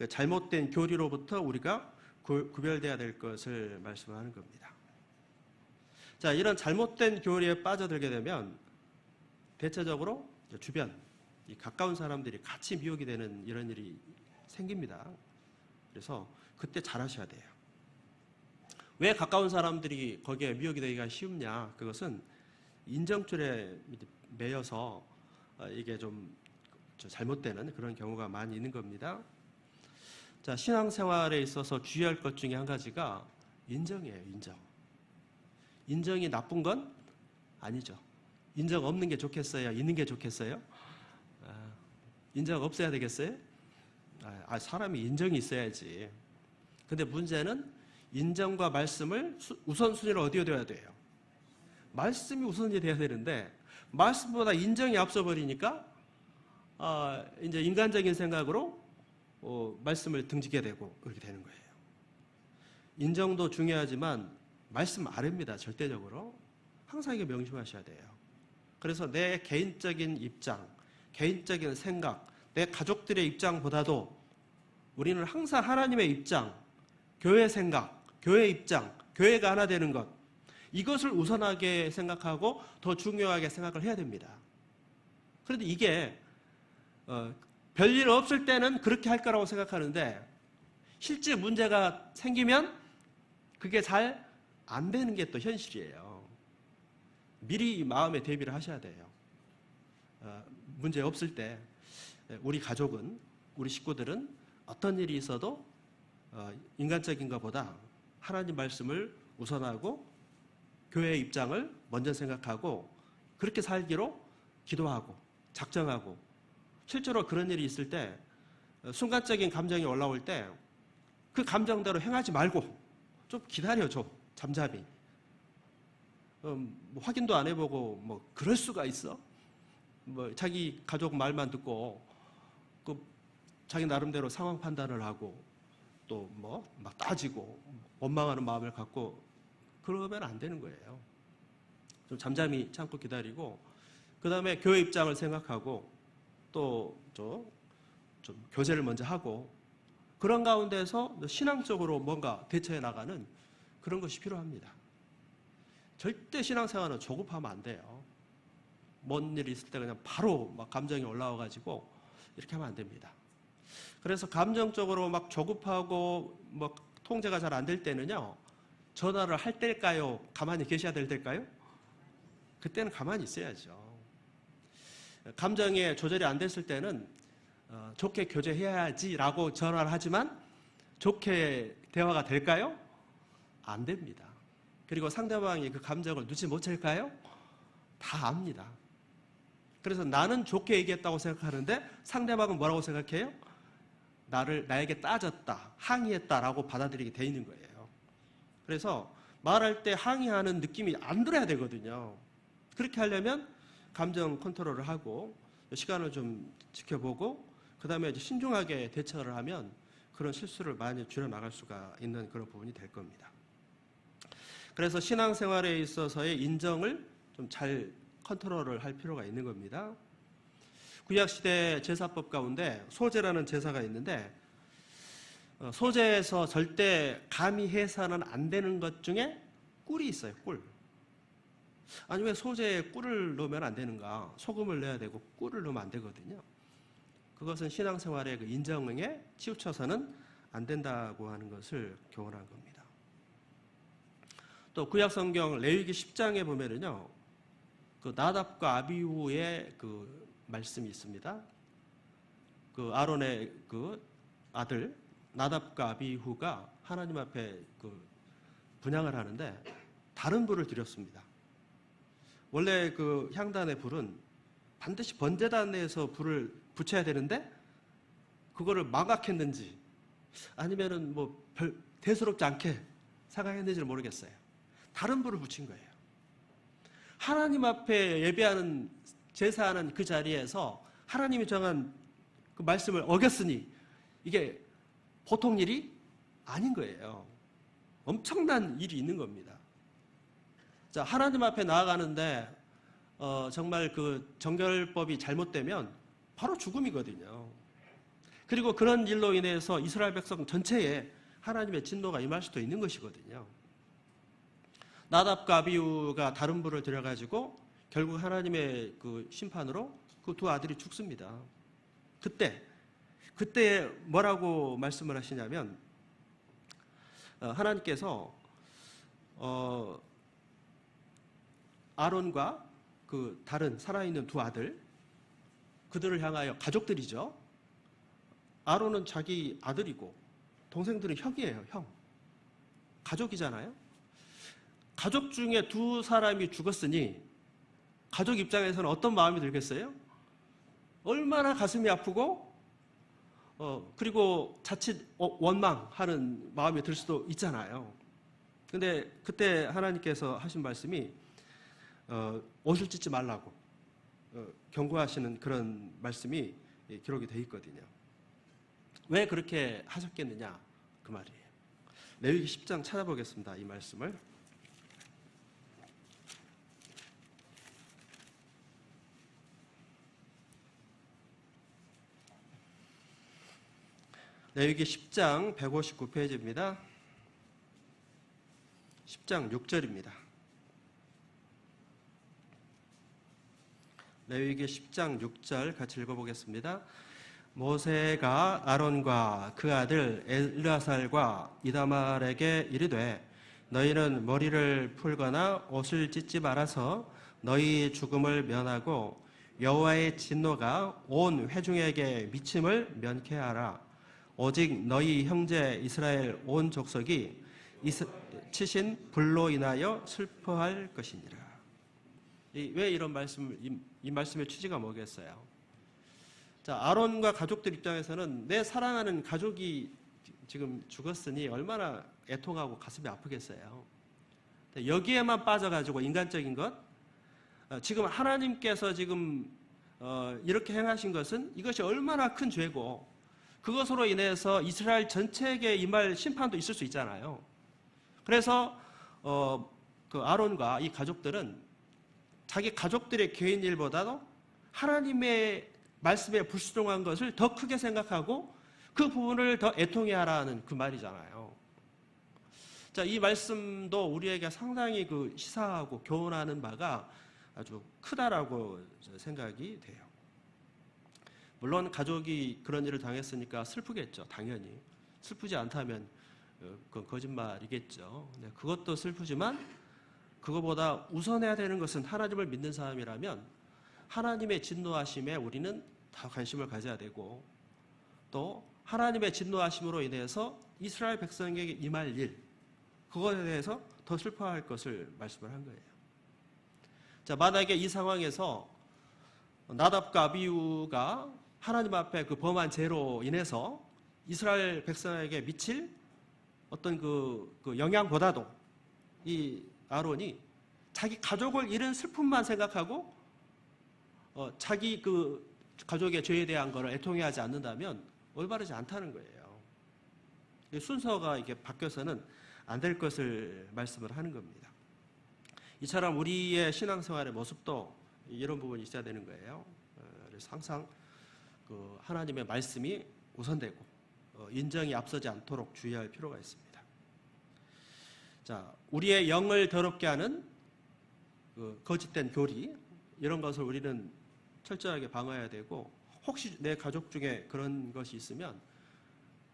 잘못된 교리로부터 우리가 구별돼야 될 것을 말씀하는 겁니다. 자, 이런 잘못된 교리에 빠져들게 되면 대체적으로 주변, 이 가까운 사람들이 같이 미혹이 되는 이런 일이 생깁니다. 그래서 그때 잘하셔야 돼요. 왜 가까운 사람들이 거기에 미혹이 되기가 쉬우냐? 그것은 인정줄에 매여서 이게 좀 잘못되는 그런 경우가 많이 있는 겁니다. 자, 신앙생활에 있어서 주의할 것 중에 한 가지가 인정이에요. 인정이 나쁜 건 아니죠. 인정 없는 게 좋겠어요? 있는 게 좋겠어요? 인정 없어야 되겠어요? 사람이 인정이 있어야지. 근데 문제는 인정과 말씀을 우선순위로 어디에 둬야 돼요? 말씀이 우선이 돼야 되는데 말씀보다 인정이 앞서 버리니까 이제 인간적인 생각으로 말씀을 등지게 되고 그렇게 되는 거예요. 인정도 중요하지만 말씀 아래입니다. 절대적으로. 항상 이게 명심하셔야 돼요. 그래서 내 개인적인 입장, 개인적인 생각, 내 가족들의 입장보다도 우리는 항상 하나님의 입장, 교회 생각, 교회 입장, 교회가 하나 되는 것, 이것을 우선하게 생각하고 더 중요하게 생각을 해야 됩니다. 그런데 이게 별일 없을 때는 그렇게 할 거라고 생각하는데 실제 문제가 생기면 그게 잘 안 되는 게 또 현실이에요. 미리 마음의 대비를 하셔야 돼요. 문제 없을 때 우리 가족은, 우리 식구들은 어떤 일이 있어도 인간적인 것보다 하나님 말씀을 우선하고 교회의 입장을 먼저 생각하고 그렇게 살기로 기도하고 작정하고 실제로 그런 일이 있을 때 순간적인 감정이 올라올 때 그 감정대로 행하지 말고 좀 기다려줘. 잠잠히. 확인도 안 해보고 뭐 그럴 수가 있어? 뭐 자기 가족 말만 듣고 자기 나름대로 상황 판단을 하고 또 뭐 막 따지고 원망하는 마음을 갖고 그러면 안 되는 거예요. 좀 잠잠히 참고 기다리고 그 다음에 교회 입장을 생각하고 또 좀 교제를 먼저 하고 그런 가운데서 신앙적으로 뭔가 대처해 나가는 그런 것이 필요합니다. 절대 신앙생활은 조급하면 안 돼요. 뭔 일이 있을 때 그냥 바로 막 감정이 올라와가지고 이렇게 하면 안 됩니다. 그래서 감정적으로 막 조급하고 막 통제가 잘 안 될 때는요, 전화를 할 때일까요? 가만히 계셔야 될 때일까요? 그때는 가만히 있어야죠. 감정에 조절이 안 됐을 때는 좋게 교제해야지라고 전화를 하지만 좋게 대화가 될까요? 안 됩니다. 그리고 상대방이 그 감정을 눈치 못 챌까요? 다 압니다. 그래서 나는 좋게 얘기했다고 생각하는데 상대방은 뭐라고 생각해요? 나에게 따졌다, 항의했다라고 받아들이게 돼 있는 거예요. 그래서 말할 때 항의하는 느낌이 안 들어야 되거든요. 그렇게 하려면 감정 컨트롤을 하고 시간을 좀 지켜보고 그 다음에 신중하게 대처를 하면 그런 실수를 많이 줄여나갈 수가 있는 그런 부분이 될 겁니다. 그래서 신앙생활에 있어서의 인정을 좀 잘 컨트롤을 할 필요가 있는 겁니다. 구약시대 제사법 가운데 소제라는 제사가 있는데 소제에서 절대 감히 해서는 안 되는 것 중에 꿀이 있어요. 꿀. 아니 왜 소제에 꿀을 넣으면 안 되는가? 소금을 넣어야 되고 꿀을 넣으면 안 되거든요. 그것은 신앙생활의 그 인정에 치우쳐서는 안 된다고 하는 것을 교훈한 겁니다. 또 구약성경 레위기 10장에 보면은요, 그 나답과 아비후의 그 말씀이 있습니다. 그 아론의 그 아들 나답과 아비후가 하나님 앞에 그 분향을 하는데 다른 불을 드렸습니다. 원래 그 향단의 불은 반드시 번제단에서 불을 붙여야 되는데 그거를 망각했는지 아니면은 뭐 별 대수롭지 않게 생각했는지를 모르겠어요. 다른 불을 붙인 거예요. 하나님 앞에 예배하는 제사하는 그 자리에서 하나님이 정한 그 말씀을 어겼으니 이게 보통 일이 아닌 거예요. 엄청난 일이 있는 겁니다. 자, 하나님 앞에 나아가는데 정말 그 정결법이 잘못되면 바로 죽음이거든요. 그리고 그런 일로 인해서 이스라엘 백성 전체에 하나님의 진노가 임할 수도 있는 것이거든요. 나답과 아비후가 다른 불을 들여가지고 결국 하나님의 그 심판으로 그 두 아들이 죽습니다. 그때 뭐라고 말씀을 하시냐면 하나님께서 아론과 그 다른 살아있는 두 아들 그들을 향하여 가족들이죠. 아론은 자기 아들이고 동생들은 형이에요. 형. 가족이잖아요. 가족 중에 두 사람이 죽었으니 가족 입장에서는 어떤 마음이 들겠어요? 얼마나 가슴이 아프고 그리고 자칫 원망하는 마음이 들 수도 있잖아요. 근데 그때 하나님께서 하신 말씀이 옷을 찢지 말라고 경고하시는 그런 말씀이 기록이 되어 있거든요. 왜 그렇게 하셨겠느냐 그 말이에요. 레위기 10장 찾아보겠습니다. 이 말씀을. 레위기 10장 159페이지입니다. 10장 6절입니다. 레위기 10장 6절 같이 읽어보겠습니다. 모세가 아론과 그 아들 엘르아살과 이다말에게 이르되 너희는 머리를 풀거나 옷을 찢지 말아서 너희 죽음을 면하고 여호와의 진노가 온 회중에게 미침을 면케 하라. 오직 너희 형제 이스라엘 온 족속이 치신 불로 인하여 슬퍼할 것이니라. 왜 이런 말씀을 이 말씀의 취지가 뭐겠어요? 자, 아론과 가족들 입장에서는 내 사랑하는 가족이 지금 죽었으니 얼마나 애통하고 가슴이 아프겠어요. 여기에만 빠져가지고 인간적인 것, 지금 하나님께서 지금 이렇게 행하신 것은 이것이 얼마나 큰 죄고 그것으로 인해서 이스라엘 전체에게 임할 심판도 있을 수 있잖아요. 그래서 그 아론과 이 가족들은 자기 가족들의 개인 일보다도 하나님의 말씀에 불순종한 것을 더 크게 생각하고 그 부분을 더 애통해하라는 그 말이잖아요. 자, 이 말씀도 우리에게 상당히 그 시사하고 교훈하는 바가 아주 크다라고 생각이 돼요. 물론 가족이 그런 일을 당했으니까 슬프겠죠. 당연히. 슬프지 않다면 그건 거짓말이겠죠. 그것도 슬프지만 그거보다 우선해야 되는 것은 하나님을 믿는 사람이라면 하나님의 진노하심에 우리는 다 관심을 가져야 되고, 또 하나님의 진노하심으로 인해서 이스라엘 백성에게 임할 일, 그것에 대해서 더 슬퍼할 것을 말씀을 한 거예요. 자, 만약에 이 상황에서 나답과 아비후가 하나님 앞에 그 범한 죄로 인해서 이스라엘 백성에게 미칠 어떤 그 영향보다도 이 아론이 자기 가족을 잃은 슬픔만 생각하고 자기 그 가족의 죄에 대한 것을 애통해하지 않는다면 올바르지 않다는 거예요. 순서가 이게 바뀌어서는 안 될 것을 말씀을 하는 겁니다. 이처럼 우리의 신앙생활의 모습도 이런 부분이 있어야 되는 거예요. 그래서 항상 그 하나님의 말씀이 우선되고 인정이 앞서지 않도록 주의할 필요가 있습니다. 자, 우리의 영을 더럽게 하는 그 거짓된 교리, 이런 것을 우리는 철저하게 방어해야 되고, 혹시 내 가족 중에 그런 것이 있으면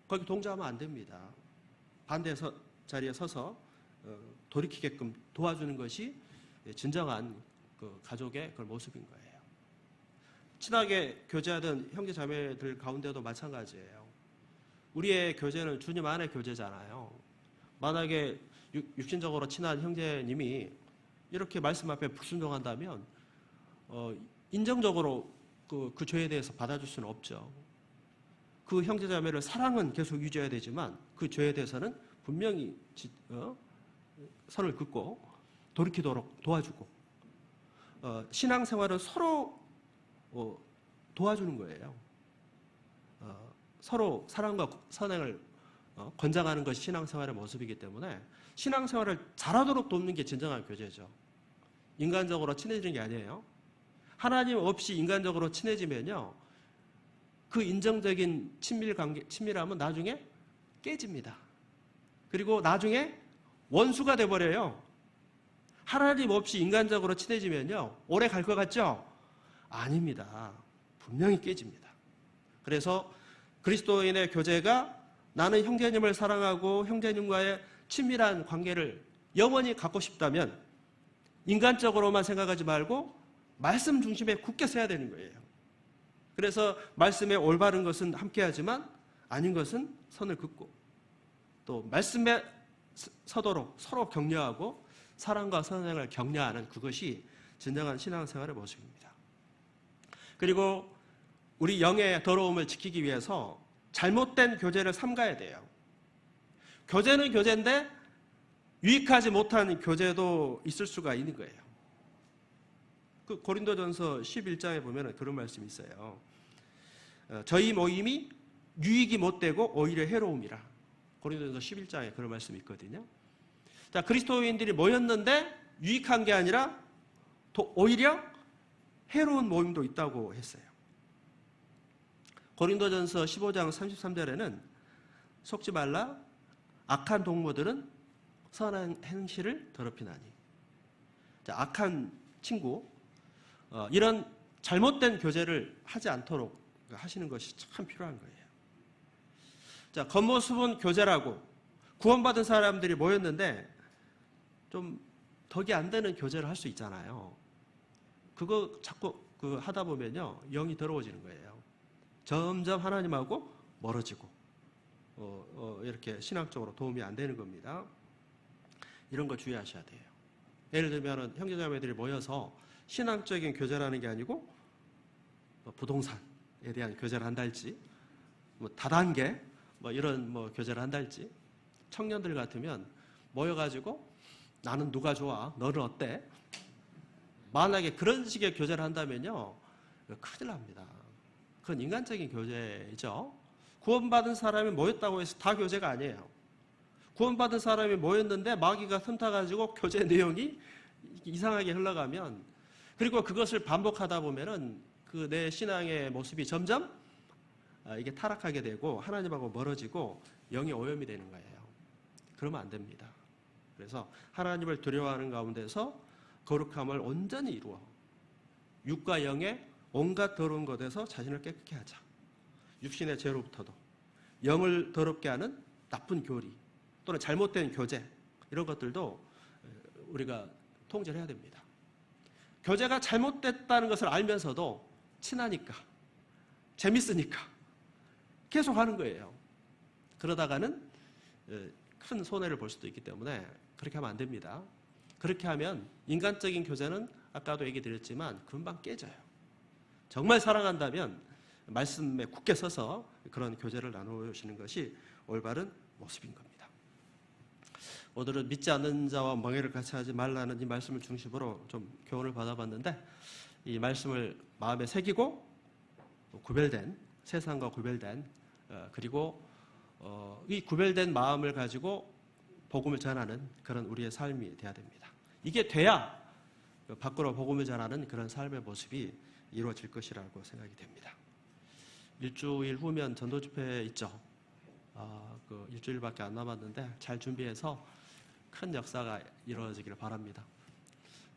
거기 동조하면 안 됩니다. 반대 자리에 서서 돌이키게끔 도와주는 것이 진정한 그 가족의 그 모습인 거예요. 친하게 교제하던 형제 자매들 가운데도 마찬가지예요. 우리의 교제는 주님 안의 교제잖아요. 만약에 육신적으로 친한 형제님이 이렇게 말씀 앞에 불순종한다면 인정적으로 그 죄에 대해서 받아줄 수는 없죠. 그 형제 자매를 사랑은 계속 유지해야 되지만 그 죄에 대해서는 분명히 선을 긋고 돌이키도록 도와주고, 신앙생활은 서로 도와주는 거예요. 서로 사랑과 선행을 권장하는 것이 신앙생활의 모습이기 때문에 신앙생활을 잘하도록 돕는 게 진정한 교제죠. 인간적으로 친해지는 게 아니에요. 하나님 없이 인간적으로 친해지면요, 그 인정적인 친밀함은 나중에 깨집니다. 그리고 나중에 원수가 돼버려요. 하나님 없이 인간적으로 친해지면요, 오래 갈 것 같죠? 아닙니다. 분명히 깨집니다. 그래서 그리스도인의 교제가 나는 형제님을 사랑하고 형제님과의 친밀한 관계를 영원히 갖고 싶다면 인간적으로만 생각하지 말고 말씀 중심에 굳게 서야 되는 거예요. 그래서 말씀에 올바른 것은 함께하지만 아닌 것은 선을 긋고, 또 말씀에 서도록 서로 격려하고 사랑과 선행을 격려하는, 그것이 진정한 신앙생활의 모습입니다. 그리고 우리 영의 더러움을 지키기 위해서 잘못된 교제를 삼가야 돼요. 교제는 교제인데 유익하지 못한 교제도 있을 수가 있는 거예요. 그 고린도전서 11장에 보면 그런 말씀이 있어요. 저희 모임이 유익이 못되고 오히려 해로움이라. 고린도전서 11장에 그런 말씀이 있거든요. 자, 그리스도인들이 모였는데 유익한 게 아니라 오히려 해로운 모임도 있다고 했어요. 고린도전서 15장 33절에는 속지 말라, 악한 동무들은 선한 행실을 더럽히나니. 자, 악한 친구, 이런 잘못된 교제를 하지 않도록 하시는 것이 참 필요한 거예요. 자, 겉모습은 교제라고 구원받은 사람들이 모였는데 좀 덕이 안 되는 교제를 할 수 있잖아요. 그거 자꾸 하다 보면요, 영이 더러워지는 거예요. 점점 하나님하고 멀어지고 이렇게 신앙적으로 도움이 안 되는 겁니다. 이런 거 주의하셔야 돼요. 예를 들면 형제자매들이 모여서 신앙적인 교제라는 게 아니고 부동산에 대한 교제를 한달지, 다단계 이런 교제를 한달지, 청년들 같으면 모여가지고 나는 누가 좋아, 너는 어때? 만약에 그런 식의 교제를 한다면요, 큰일 납니다. 그건 인간적인 교제죠. 구원받은 사람이 모였다고 해서 다 교제가 아니에요. 구원받은 사람이 모였는데 마귀가 틈타가지고 교제 내용이 이상하게 흘러가면, 그리고 그것을 반복하다 보면은 그 내 신앙의 모습이 점점 이게 타락하게 되고 하나님하고 멀어지고 영이 오염이 되는 거예요. 그러면 안 됩니다. 그래서 하나님을 두려워하는 가운데서 거룩함을 온전히 이루어 육과 영의 온갖 더러운 것에서 자신을 깨끗게 하자. 육신의 죄로부터도 영을 더럽게 하는 나쁜 교리, 또는 잘못된 교제 이런 것들도 우리가 통제를 해야 됩니다. 교제가 잘못됐다는 것을 알면서도 친하니까 재밌으니까 계속 하는 거예요. 그러다가는 큰 손해를 볼 수도 있기 때문에 그렇게 하면 안 됩니다. 그렇게 하면 인간적인 교제는 아까도 얘기 드렸지만 금방 깨져요. 정말 사랑한다면 말씀에 굳게 서서 그런 교제를 나누시는 것이 올바른 모습인 겁니다. 오늘은 믿지 않는 자와 멍해를 같이 하지 말라는 이 말씀을 중심으로 좀 교훈을 받아봤는데, 이 말씀을 마음에 새기고 구별된, 세상과 구별된, 그리고 이 구별된 마음을 가지고 복음을 전하는 그런 우리의 삶이 돼야 됩니다. 이게 돼야 밖으로 복음을 전하는 그런 삶의 모습이 이루어질 것이라고 생각이 됩니다. 일주일 후면 전도 집회 있죠. 그 일주일밖에 안 남았는데 잘 준비해서 큰 역사가 이루어지기를 바랍니다.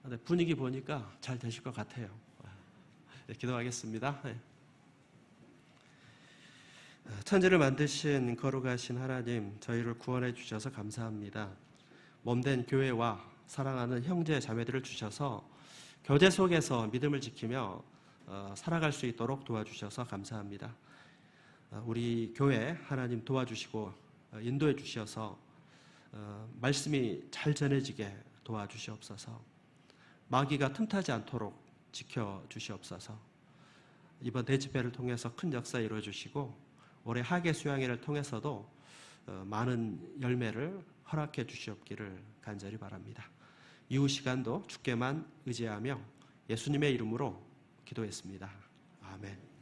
근데 분위기 보니까 잘 되실 것 같아요. 네, 기도하겠습니다. 네. 천지를 만드신 거룩하신 하나님, 저희를 구원해 주셔서 감사합니다. 몸된 교회와 사랑하는 형제 자매들을 주셔서 교제 속에서 믿음을 지키며 살아갈 수 있도록 도와주셔서 감사합니다. 우리 교회 하나님 도와주시고 인도해 주셔서 말씀이 잘 전해지게 도와주시옵소서. 마귀가 틈타지 않도록 지켜주시옵소서. 이번 대집회를 통해서 큰 역사 이루어 주시고 올해 학예 수양회를 통해서도 많은 열매를 허락해 주시옵기를 간절히 바랍니다. 이후 시간도 주께만 의지하며 예수님의 이름으로 기도했습니다. 아멘.